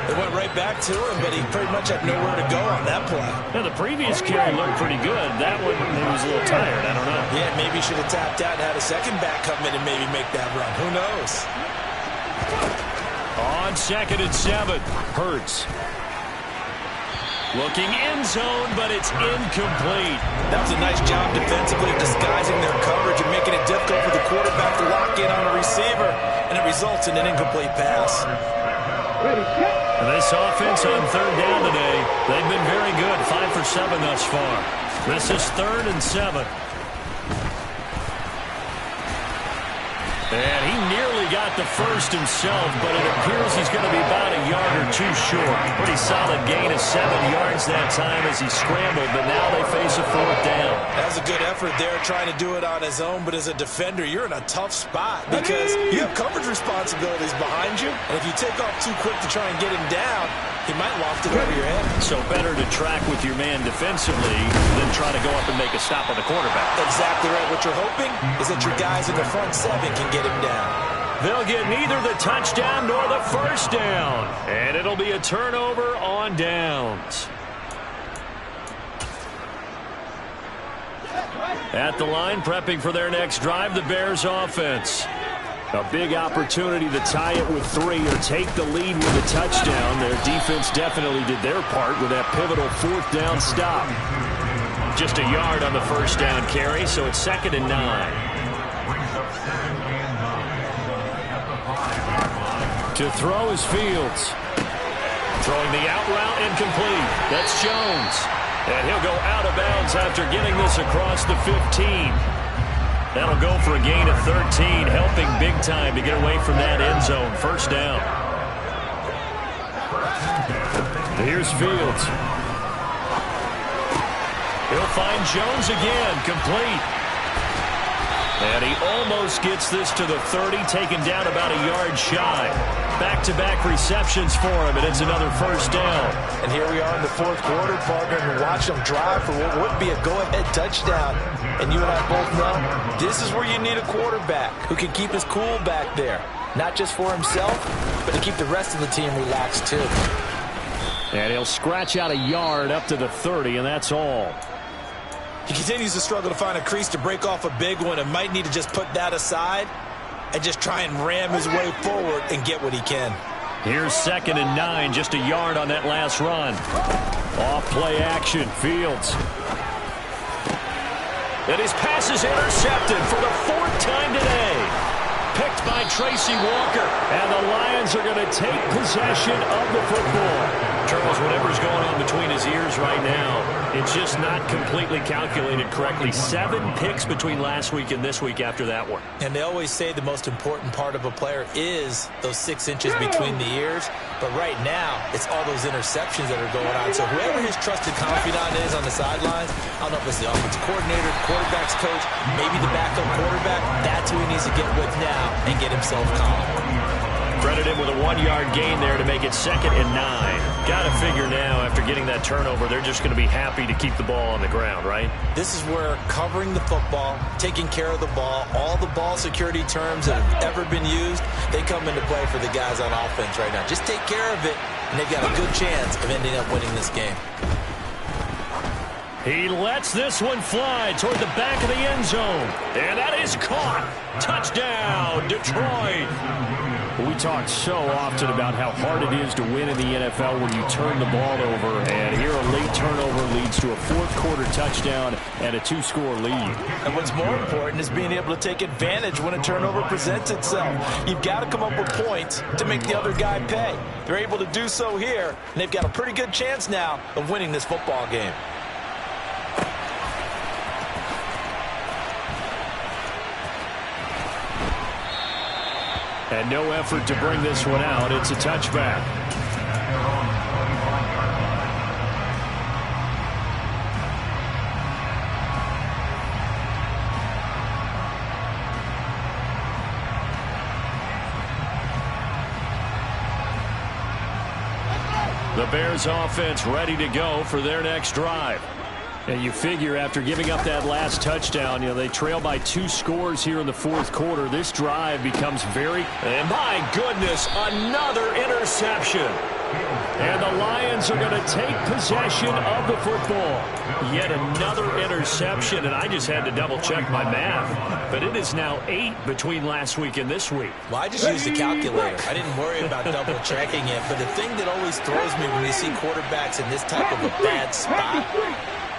Speaker 4: They went right back to him, but he pretty much had nowhere to go on that play.
Speaker 3: Now, the previous carry looked pretty good. That one, he was a little tired. I don't know.
Speaker 4: Yeah, maybe he should have tapped out and had a second back come in and maybe make that run. Who knows?
Speaker 3: On 2nd and 7, Hurts. Looking end zone, but it's incomplete.
Speaker 4: That was a nice job defensively of disguising their coverage and making it difficult for the quarterback to lock in on a receiver, and it results in an incomplete pass.
Speaker 3: And this offense on 3rd down today, they've been very good, 5 for 7 thus far. This is 3rd and 7. And he nearly got the first himself, but it appears he's going to be about a yard or 2 short. Pretty solid gain of 7 yards that time as he scrambled, but now they face a 4th down.
Speaker 4: That was a good effort there, trying to do it on his own, but as a defender, you're in a tough spot because you have coverage responsibilities behind you, and if you take off too quick to try and get him down, he might loft it over your head.
Speaker 3: So better to track with your man defensively than try to go up and make a stop on the quarterback.
Speaker 4: Exactly right. What you're hoping is that your guys in the front 7 can get him down.
Speaker 3: They'll get neither the touchdown nor the first down. And it'll be a turnover on downs. At the line, prepping for their next drive, the Bears offense. A big opportunity to tie it with 3 or take the lead with a touchdown. Their defense definitely did their part with that pivotal 4th down stop. Just a yard on the first down carry, so it's 2nd and 9. To throw is Fields. Throwing the out route incomplete. That's Jones. And he'll go out of bounds after getting this across the 15. That'll go for a gain of 13, helping big time to get away from that end zone. First down. Here's Fields. He'll find Jones again, complete. And he almost gets this to the 30, taken down about a yard shy. Back-to-back receptions for him, and it's another first down.
Speaker 4: And here we are in the 4th quarter, partner, and watch them drive for what would be a go-ahead touchdown. And you and I both know this is where you need a quarterback who can keep his cool back there. Not just for himself, but to keep the rest of the team relaxed too.
Speaker 3: And he'll scratch out a yard up to the 30, and that's all.
Speaker 4: He continues to struggle to find a crease to break off a big one and might need to just put that aside and just try and ram his way forward and get what he can.
Speaker 3: Here's 2nd and 9, just a yard on that last run. Off play action, Fields. And his pass is intercepted for the 4th time today. Picked by Tracy Walker. And the Lions are going to take possession of the football. Charles, whatever's going on between his ears right now, it's just not completely calculated correctly. 7 picks between last week and this week after that one.
Speaker 4: And they always say the most important part of a player is those 6 inches between the ears. But right now, it's all those interceptions that are going on. So whoever his trusted confidant is on the sidelines, I don't know if it's the offensive coordinator, quarterback's coach, maybe the backup quarterback, that's who he needs to get with now and get himself calm.
Speaker 3: Credit him with a 1-yard gain there to make it 2nd and 9. Got to figure now, after getting that turnover, they're just going to be happy to keep the ball on the ground, right?
Speaker 4: This is where covering the football, taking care of the ball, all the ball security terms that have ever been used, they come into play for the guys on offense right now. Just take care of it, and they've got a good chance of ending up winning this game.
Speaker 3: He lets this one fly toward the back of the end zone. And that is caught. Touchdown, Detroit. We talk so often about how hard it is to win in the NFL when you turn the ball over. And here a late turnover leads to a 4th quarter touchdown and a 2-score lead.
Speaker 4: And what's more important is being able to take advantage when a turnover presents itself. You've got to come up with points to make the other guy pay. They're able to do so here, and they've got a pretty good chance now of winning this football game.
Speaker 3: And no effort to bring this one out. It's a touchback. The Bears offense ready to go for their next drive. And you figure after giving up that last touchdown, they trail by 2 scores here in the fourth quarter. This drive becomes very... And my goodness, another interception. And the Lions are going to take possession of the football. Yet another interception, and I just had to double-check my math. But it is now 8 between last week and this week.
Speaker 4: Well, I just used the calculator. I didn't worry about double-checking it. But the thing that always throws me when you see quarterbacks in this type of a bad spot,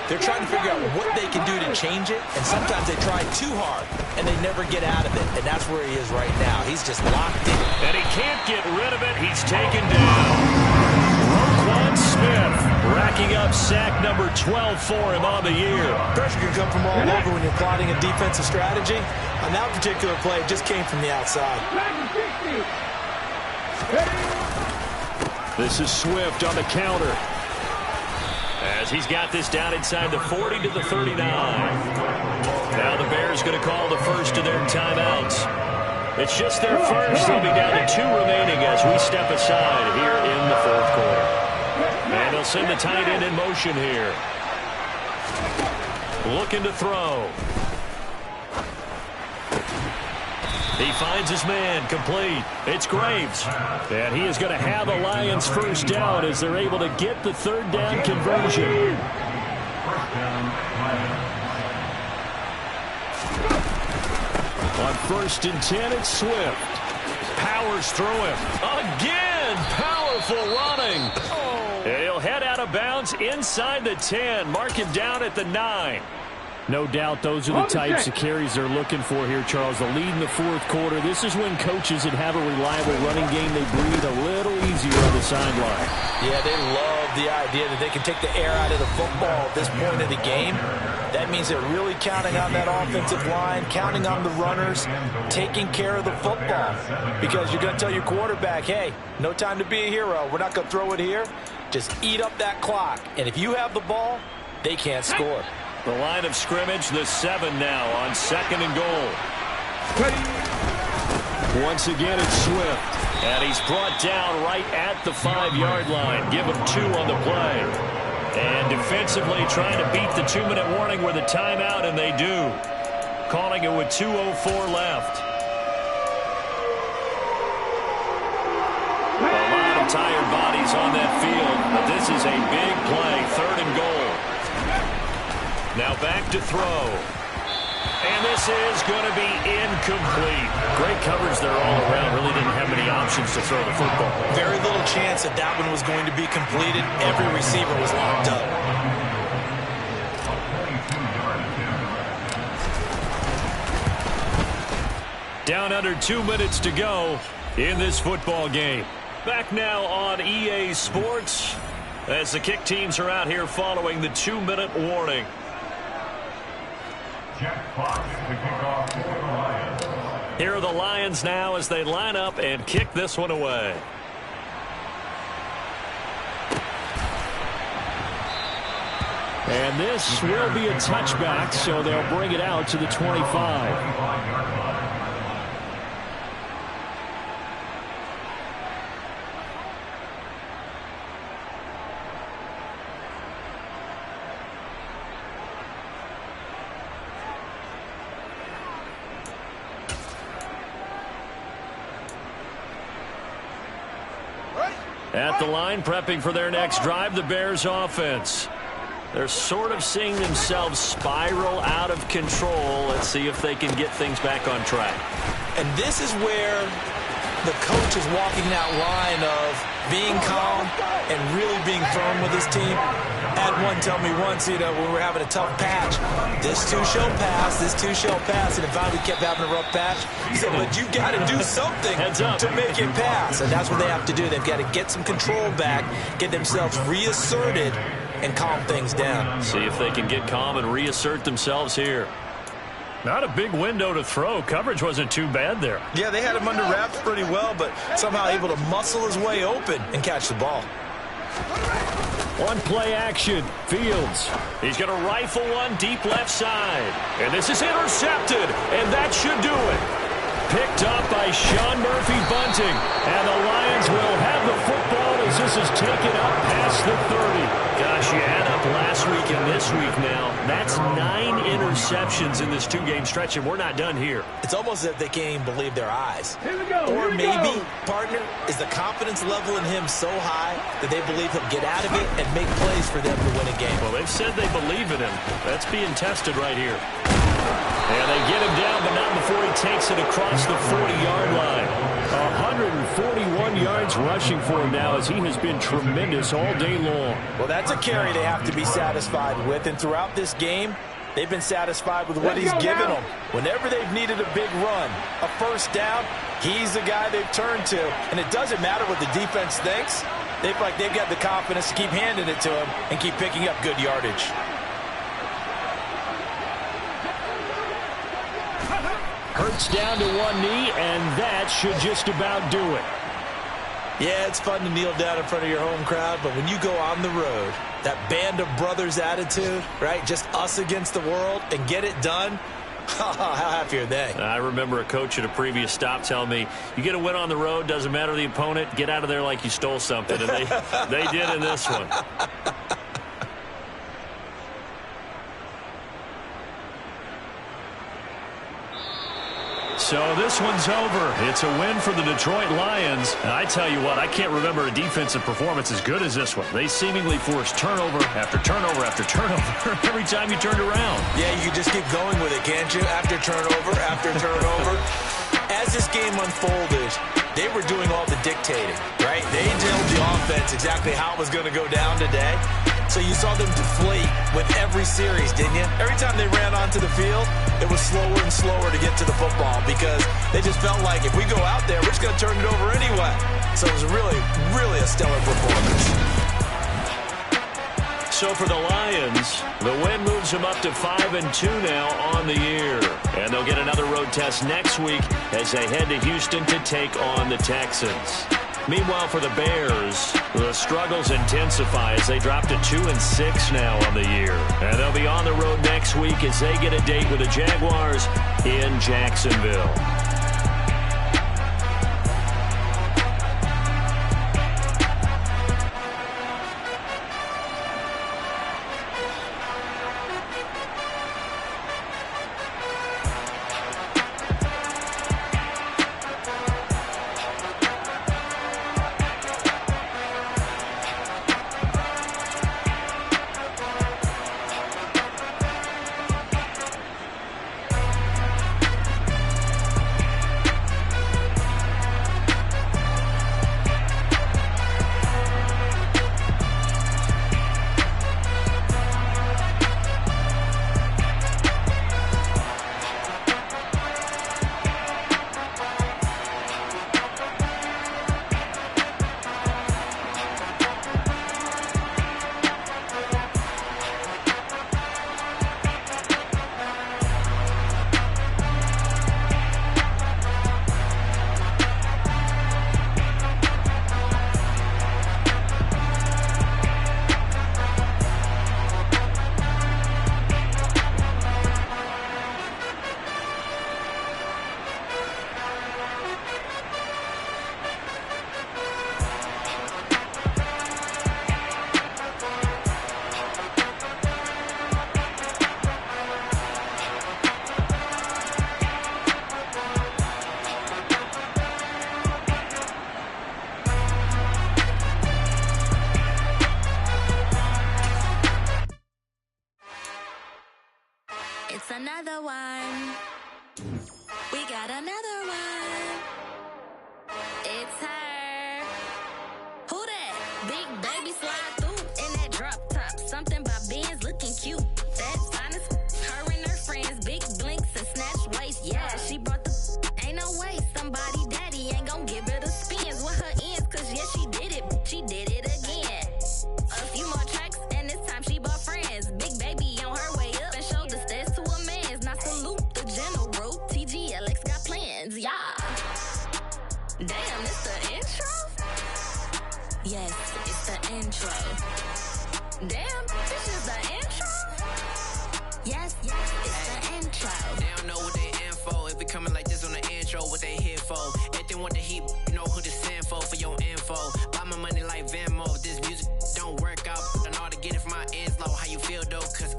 Speaker 4: they're trying to figure out what they can do to change it, and sometimes they try too hard, and they never get out of it, and that's where he is right now. He's just locked in.
Speaker 3: And he can't get rid of it. He's taken down. Roquan Smith racking up sack number 12 for him on the year.
Speaker 4: Pressure can come from all over when you're plotting a defensive strategy. On that particular play, it just came from the outside.
Speaker 3: This is Swift on the counter, as he's got this down inside the 40 to the 39. Now the Bears going to call the first of their timeouts. It's just their first. They'll be down to 2 remaining as we step aside here in the fourth quarter. And they'll send the tight end in motion here. Looking to throw. He finds his man, complete. It's Graves. And he is going to have the Lions first down as they're able to get the 3rd down conversion. On 1st and 10, it's Swift. Powers through him. Again, powerful running. And he'll head out of bounds inside the 10. Mark him down at the 9. No doubt those are the types of carries they're looking for here, Charles. The lead in the fourth quarter. This is when coaches that have a reliable running game, they breathe a little easier on the sideline.
Speaker 4: Yeah, they love the idea that they can take the air out of the football at this point of the game. That means they're really counting on that offensive line, counting on the runners, taking care of the football. Because you're going to tell your quarterback, hey, no time to be a hero. We're not going to throw it here. Just eat up that clock. And if you have the ball, they can't score.
Speaker 3: The line of scrimmage, the 7 now on 2nd and goal. Once again, it's Swift. And he's brought down right at the 5-yard line. Give him 2 on the play. And defensively trying to beat the 2-minute warning with a timeout, and they do. Calling it with 2:04 left. A lot of tired bodies on that field, but this is a big play, 3rd and goal. Now back to throw. And this is going to be incomplete. Great coverage there all around. Really didn't have many options to throw the football.
Speaker 4: Very little chance that that one was going to be completed. Every receiver was locked up.
Speaker 3: Down under 2 minutes to go in this football game. Back now on EA Sports as the kick teams are out here following the 2-minute warning. Here are the Lions now as they line up and kick this one away. And this will be a touchback, so they'll bring it out to the 25. At the line, prepping for their next drive, the Bears offense. They're sort of seeing themselves spiral out of control. Let's see if they can get things back on track.
Speaker 4: And this is where the coach is walking that line of being calm and really being firm with his team. Had one tell me once, when we were having a tough patch, this too shall pass, this too shall pass. And if we kept having a rough patch, he said, but you got to do something to make it pass. And that's what they have to do. They've got to get some control back, get themselves reasserted, and calm things down.
Speaker 3: See if they can get calm and reassert themselves here. Not a big window to throw. Coverage wasn't too bad there.
Speaker 4: Yeah, they had him under wraps pretty well, but somehow able to muscle his way open and catch the ball.
Speaker 3: On play action, Fields. He's going to rifle one deep left side. And this is intercepted, and that should do it. Picked up by Sean Murphy-Bunting. And the Lions will have the football as this is taken up past the 30. Gosh, you add up last week and this week now. That's 9 interceptions in this 2-game stretch, and we're not done here.
Speaker 4: It's almost as if they can't even believe their eyes.
Speaker 1: Here we go.
Speaker 4: Or maybe, partner, is the confidence level in him so high that they believe he'll get out of it and make plays for them to win a game.
Speaker 3: Well, they've said they believe in him. That's being tested right here. And they get him down, but not before he takes it across the 40-yard line. 141 yards rushing for him now as he has been tremendous all day long.
Speaker 4: Well, that's a carry they have to be satisfied with, and throughout this game, they've been satisfied with what he's given them. Whenever they've needed a big run, a first down, he's the guy they've turned to. And it doesn't matter what the defense thinks. They feel like they've got the confidence to keep handing it to him and keep picking up good yardage.
Speaker 3: Hurts down to one knee, and that should just about do it.
Speaker 4: Yeah, it's fun to kneel down in front of your home crowd, but when you go on the road, that band of brothers attitude, right, just us against the world, and get it done, how happy are they?
Speaker 3: I remember a coach at a previous stop telling me, you get a win on the road, doesn't matter the opponent, get out of there like you stole something, and they did in this one. So this one's over. It's a win for the Detroit Lions. And I tell you what, I can't remember a defensive performance as good as this one. They seemingly forced turnover after turnover after turnover every time you turned around.
Speaker 4: Yeah, you can just keep going with it, can't you? After turnover, after turnover. As this game unfolded, they were doing all the dictating, right? They told the offense exactly how it was going to go down today. So you saw them deflate with every series, didn't you? Every time they ran onto the field, it was slower and slower to get to the football because they just felt like if we go out there, we're just going to turn it over anyway. So it was really, really a stellar performance.
Speaker 3: So for the Lions, the win moves them up to 5-2 now on the year. And they'll get another road test next week as they head to Houston to take on the Texans. Meanwhile, for the Bears, the struggles intensify as they drop to 2-6 now on the year. And they'll be on the road next week as they get a date with the Jaguars in Jacksonville.
Speaker 6: It's another one. We got another one. It's her. Who that? Big baby slide through in that drop top. Something about Benz looking cute. That's honest. Her and her friends, big blinks and snatch waist. Yeah, she brought the. Ain't no way somebody daddy ain't gon' give her the spins with her ends. Cause yeah, she did it. She did it again. A few more tracks and this time she bought friends. Big baby on her way up and showed the stairs to a man's. Now salute the Damn, it's the intro? Yes, it's the intro. Damn, this is the intro? Yes, it's the intro.
Speaker 7: They don't know what they info. If it coming like this on the intro, what they here for? If they want the heat, you know who to send for your info. Buy my money like Venmo. This music don't work out. And all to get it from my ends low. How you feel though? Cause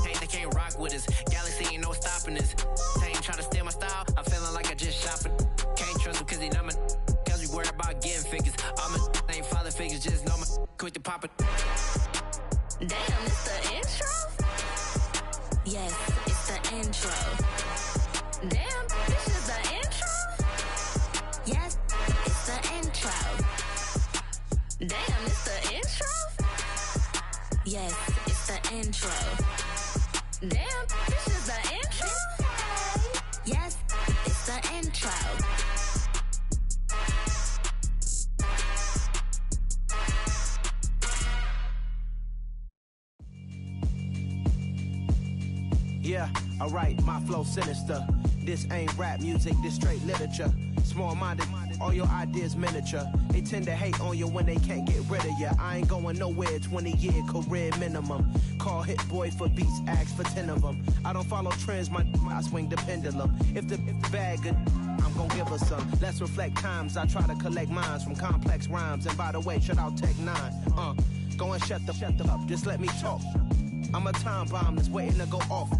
Speaker 7: they can't rock with us. Galaxy ain't no stopping us. They ain't try to steal my style. I'm feeling like I just shopping. Can't trust him cause he numb. Cause we worried about getting figures. All my ain't father figures, just know my quick to pop it.
Speaker 6: Damn, it's the intro? Yes, it's the intro. Damn, this is the intro? Yes, it's the intro. Damn, it's the intro? Yes, it's the intro. Damn, this is the intro? Yes, it's the intro.
Speaker 8: Yeah, alright, my flow sinister. This ain't rap music, this straight literature. Small-minded, all your ideas miniature. They tend to hate on you when they can't get rid of you. I ain't going nowhere, 20-year career minimum. Call Hit Boy for beats, ask for 10 of them. I don't follow trends, I swing the pendulum. If the bag good, I'm gon' give her some. Let's reflect times, I try to collect minds from complex rhymes. And by the way, shout out Tech 9. Go and shut the up, just let me talk. I'm a time bomb that's waiting to go off.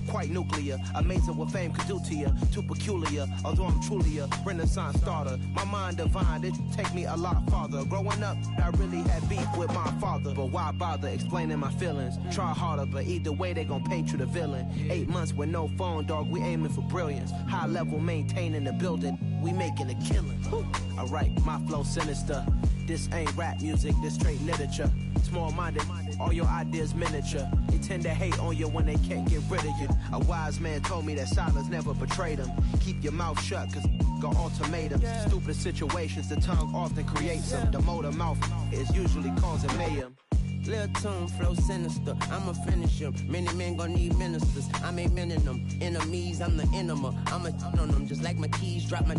Speaker 8: Quite nuclear, amazing what fame could do to you. Too peculiar, although I'm truly a renaissance starter. My mind divine, it take me a lot farther. Growing up, I really had beef with my father. But why bother explaining my feelings? Try harder, but either way they gon' paint you the villain. 8 months with no phone, dog, we aiming for brilliance. High level maintaining the building, we making a killing. Alright, my flow sinister. This ain't rap music, this straight literature. Small-minded, all your ideas miniature. They tend to hate on you when they can't get rid of you. A wise man told me that silence never betrayed him. Keep your mouth shut, cause got ultimatums. Stupid situations, the tongue often creates them. The motor mouth is usually causing mayhem.
Speaker 9: Lil' tune, flow sinister, I'ma finish him. Many men gon' need ministers, I ain't mending them. Enemies, I'm the enema, I'ma on them. Just like my keys, drop my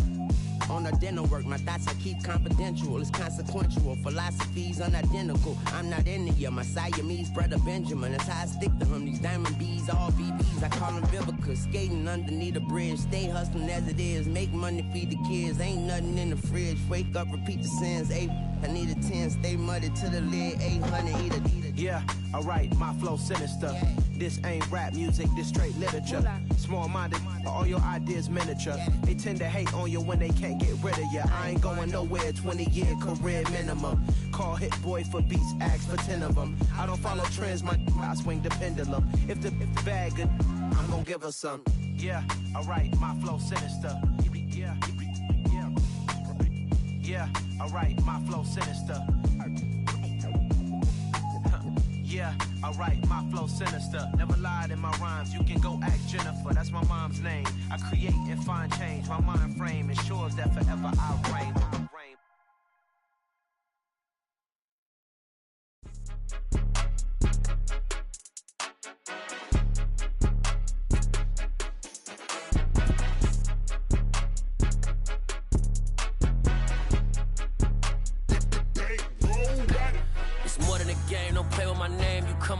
Speaker 9: on the dinner work. My thoughts I keep confidential, it's consequential. Philosophies unidentical, I'm not into you. My Siamese brother Benjamin, that's how I stick to him. These diamond bees, all BBs, I call them Vivica. Skating underneath the bridge, stay hustling as it is. Make money, feed the kids, ain't nothing in the fridge. Wake up, repeat the sins, I need a 10, stay muddy to the lid, 800, eat a.
Speaker 8: Yeah, alright, my flow sinister. This ain't rap music, this straight literature. Small-minded, all your ideas miniature. They tend to hate on you when they can't get rid of you. I ain't going nowhere, 20-year career minimum. Call Hit Boy for beats, ask for 10 of them. I don't follow trends, I swing the pendulum. If the bag good, I'm gon' give her some. Yeah, alright, my flow sinister. Yeah, alright, my flow sinister. Yeah, alright, my flow sinister. Never lied in my rhymes, you can go ask Jennifer. That's my mom's name. I create and find change. My mind frame ensures that forever I reign.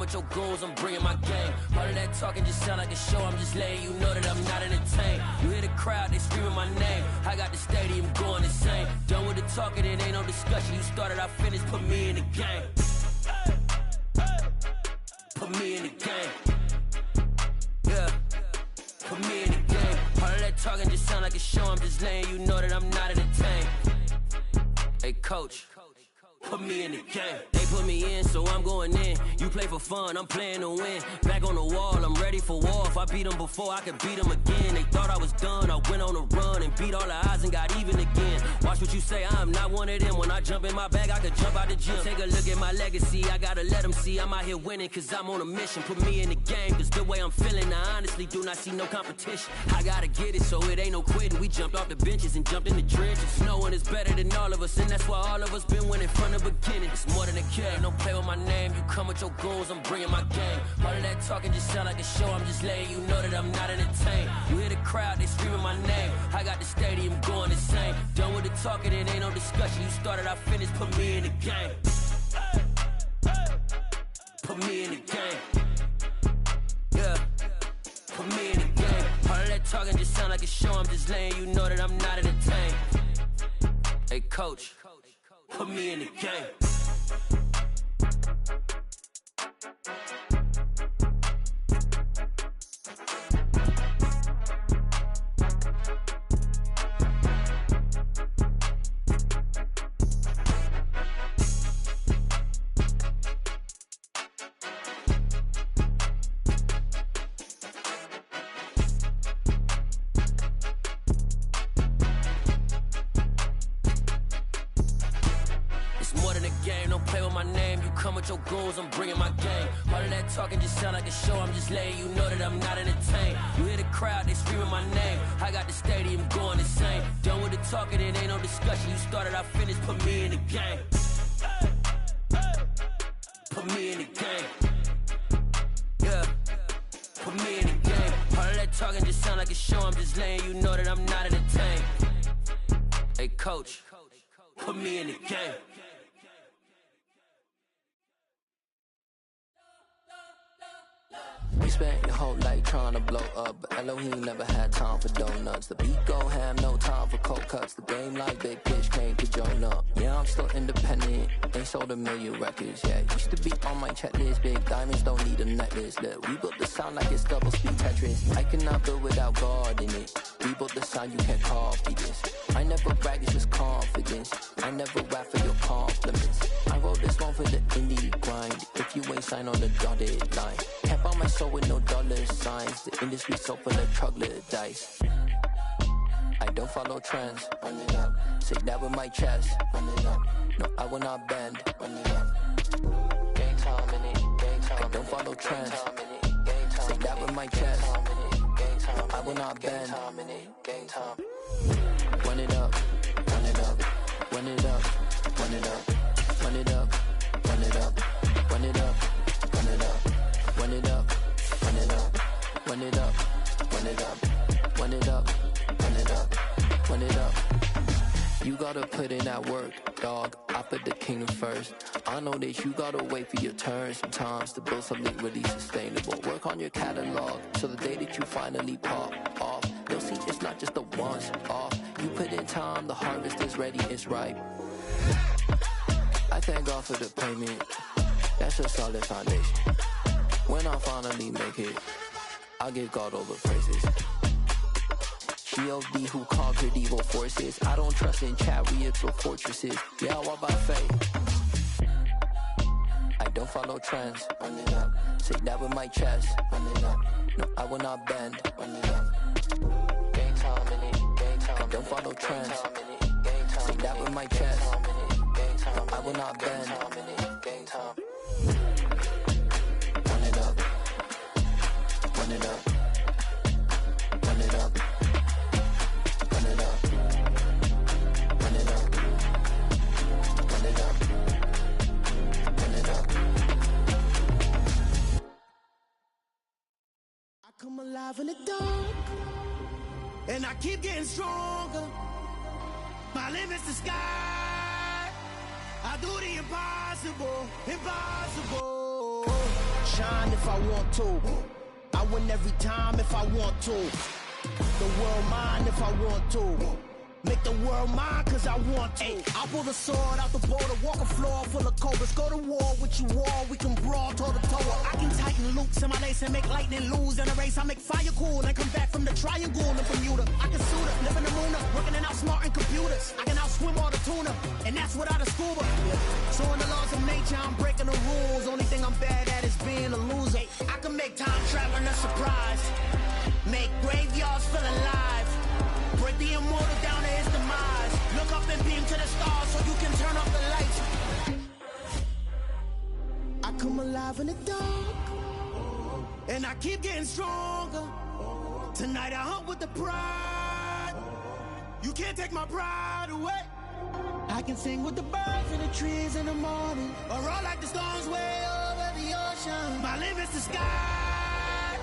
Speaker 10: With your goons, I'm bringing my game. All of that talking just sound like a show. I'm just letting you know that I'm not entertained. You hear the crowd, they screaming my name. I got the stadium going insane. Done with the talking, it ain't no discussion. You started, I finished, put me in the game. Put me in the game. Yeah, put me in the game. All of that talking just sound like a show. I'm just letting you know that I'm not entertained. Hey, coach. Put me in the game. They put me in, so I'm going in. You play for fun, I'm playing to win. Back on the wall, I'm ready for war. If I beat them before, I could beat them again. They thought I was done, I went on a run and beat all the odds and got even again. Watch what you say, I'm not one of them. When I jump in my bag, I could jump out the gym. Take a look at my legacy, I gotta let them see I'm out here winning, cause I'm on a mission. Put me in the game, cause the way I'm feeling, I honestly do not see no competition. I gotta get it, so it ain't no quitting. We jumped off the benches and jumped in the trenches. No one is better than all of us, and that's why all of us been winning from the beginning. It's more than a game, don't play with my name. You come with your goons, I'm bringing my game. All of that talking just sound like a show. I'm just letting you know that I'm not entertained. You hear the crowd, they screaming my name. I got the stadium going insane. Done with with the talking, it ain't no discussion. You started, I finished, put me in the game. Put me in the game. Yeah, put me in the game. All of that talking just sound like a show. I'm just letting you know that I'm not entertained. Hey, coach, put me in the game. Your goals, I'm bringing my game. All of that talking just sound like a show. I'm just letting you know that I'm not entertained. You hear the crowd, they screaming my name. I got the stadium going insane. Done with the talking, it ain't no discussion. You started, I finished, put me in the game. Put me in the game. Yeah, put me in the game. All of that talking just sound like a show. I'm just letting you know that I'm not entertained. Hey, coach, put me in the game.
Speaker 11: We spent your whole life trying to blow up, but Elohim never had time for donuts. The beat go ham, no time for cold cuts. The game like Big Pitch came to join up. Yeah, I'm still independent, ain't sold a million records. Yeah, used to be on my checklist. Big diamonds don't need a necklace. Look, we built the sound like it's double speed Tetris. I cannot build without God in it. We built the sound, you can't copy this. I never brag, it's just confidence. I never rap for your compliments. I wrote this one for the indie grind. If you ain't signed on the dotted line, can't buy my soul with no dollar signs. The industry so full of troglodytes. I don't follow trends. Run it up. Say that with my chest. Run it up. No, I will not bend. Run it up. Gang time in it. Gang time. I don't follow trends. Say that with my chest. I will not bend. Gang time. Run it up. Run it up. Run it up. Run it up. Run it up. Run it up. Run it up. Run it up. Run it up. Run it up. Run it up. Run it up. Run it up. Run it up. Run it up. You gotta put in that work, dog. I put the kingdom first. I know that you gotta wait for your turn sometimes to build something really sustainable. Work on your catalog so the day that you finally pop off, you'll see it's not just a once off. You put in time, the harvest is ready, it's ripe. I thank God for the payment. That's a solid foundation. When I finally make it, I'll give God all the praises. G.O.D. who conquered evil forces. I don't trust in chariots or fortresses. Yeah, I walk by faith. I don't follow trends. Run it up. Say that with my chest. Run it up. No, I will not bend. Run it up. Gang time in it. Gang time. I don't follow trends. Say that with my chest. No, I will not bend. Gang time. Run it up. Run it up. Run it up. Run it up. Run it up. Run it up. Run it up.
Speaker 8: I come alive in the dark, and I keep getting stronger. My limit's the sky. I do the impossible, impossible. Shine if I want to. I win every time if I want to. The world mine if I want to. Make the world mine cause I want to. I pull the sword out the border, walk a floor full of cobras. Go to war with you all, we can brawl toe to toe. I can tighten loops in my lace and make lightning lose in a race. I make fire cool and come back from the triangle in Bermuda. I can suit up, live in the moon up, working and outsmarting computers. I can outswim all the tuna, and that's without a scuba. So in the laws of nature, I'm breaking the rules. Only thing I'm bad at is being a loser. I can make time traveling a surprise. Make graveyards feel alive. Break the immortal down to his demise. Look up and beam to the stars so you can turn off the lights. I come alive in the dark, and I keep getting stronger. Tonight I hunt with the pride. You can't take my pride away. I can sing with the birds and the trees in the morning, or roll like the storms way over the ocean. My limit's the sky.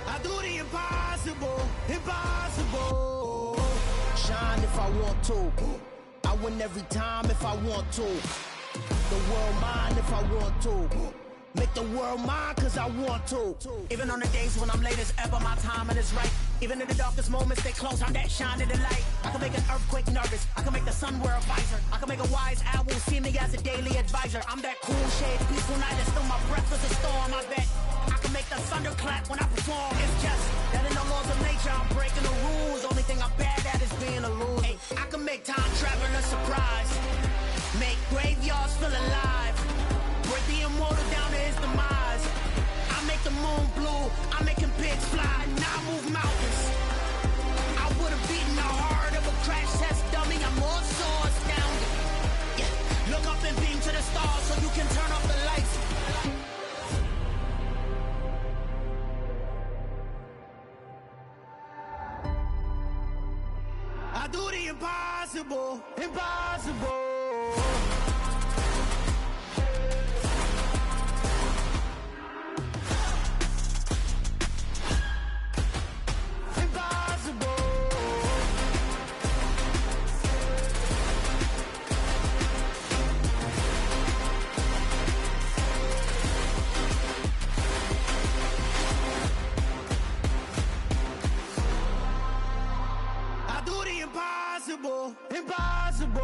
Speaker 8: I do the impossible, impossible. Shine if I want to.
Speaker 9: win every time if I want to. The world mine if I want to. Make the world mine cause I want to. Even on the days when I'm late as ever, my timing is right. Even in the darkest moments, they close, I'm that shining the light. I can make an earthquake nervous, I can make the sun wear a visor. I can make a wise owl see me as a daily advisor. I'm that cool shade, peaceful night, and still my breath is a storm, I bet. I can make the thunder clap when I perform. It's just that in the laws of nature, I'm breaking the rules. Only thing I'm bad at is being a loser. Hey, I can make time travel a surprise. Make graveyards feel alive. Break the immortal down to his demise. I make the moon blue, I make him pigs fly. Now I move mountains. I would have beaten the heart of a crash test dummy. I'm more so astounded. Yeah. Look up and beam to the stars so you can turn off the lights. I do the impossible, impossible. Impossible, impossible.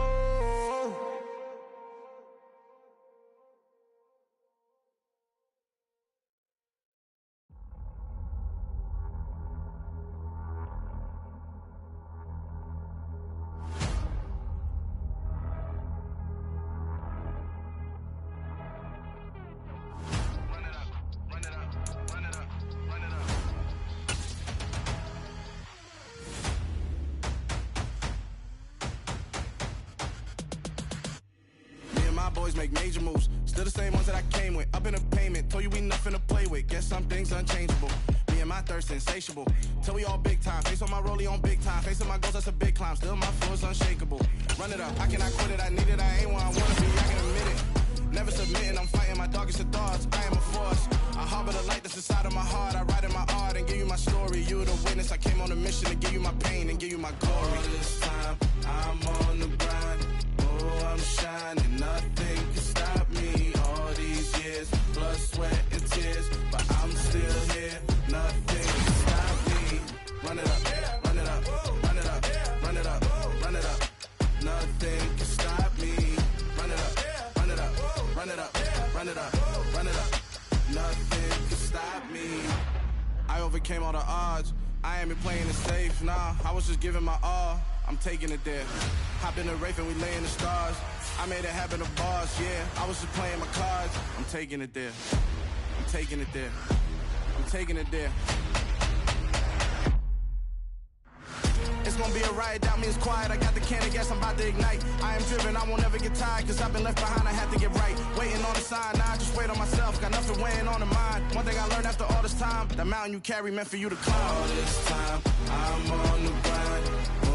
Speaker 2: Boys make major moves, still the same ones that I came with. Up in a payment, told you we nothing to play with. Guess some things unchangeable. Me and my thirst insatiable. Till we all big time. Face on my rollie on big time. Facing my goals, that's a big climb. Still my flow is unshakable. Run it up, I cannot quit it. I need it, I ain't where I wanna be. I can admit it. Never submitting, I'm fighting my darkest of thoughts. I am a force. I harbor the light that's inside of my heart. I write in my art and give you my story. You the witness. I came on a mission to give you my pain and give you my glory. All this time, I'm on the grind. Oh, I'm shining. Nothing can stop me. All these years, blood, sweat, and tears, but I'm still here. Nothing can stop me. Run it up, run it up, run it up, run it up, run it up. Nothing can stop me. Run it up, run it up, run it up, run it up, run it up. Nothing can stop me. I overcame all the odds. I ain't been playing it safe, nah. I was just giving my all. I'm taking it there. Hop in the Wraith and we lay in the stars. I made it happen to bars, yeah. I was just playing my cards. I'm taking it there. I'm taking it there. I'm taking it there. It's gonna be a riot, doubt me it's quiet. I got the can of gas, I'm about to ignite. I am driven, I won't ever get tired, cause I've been left behind, I have to get right. Waiting on the sign, now I just wait on myself. Got nothing weighing on the mind. One thing I learned after all this time, the mountain you carry meant for you to climb. All this time, I'm on the grind.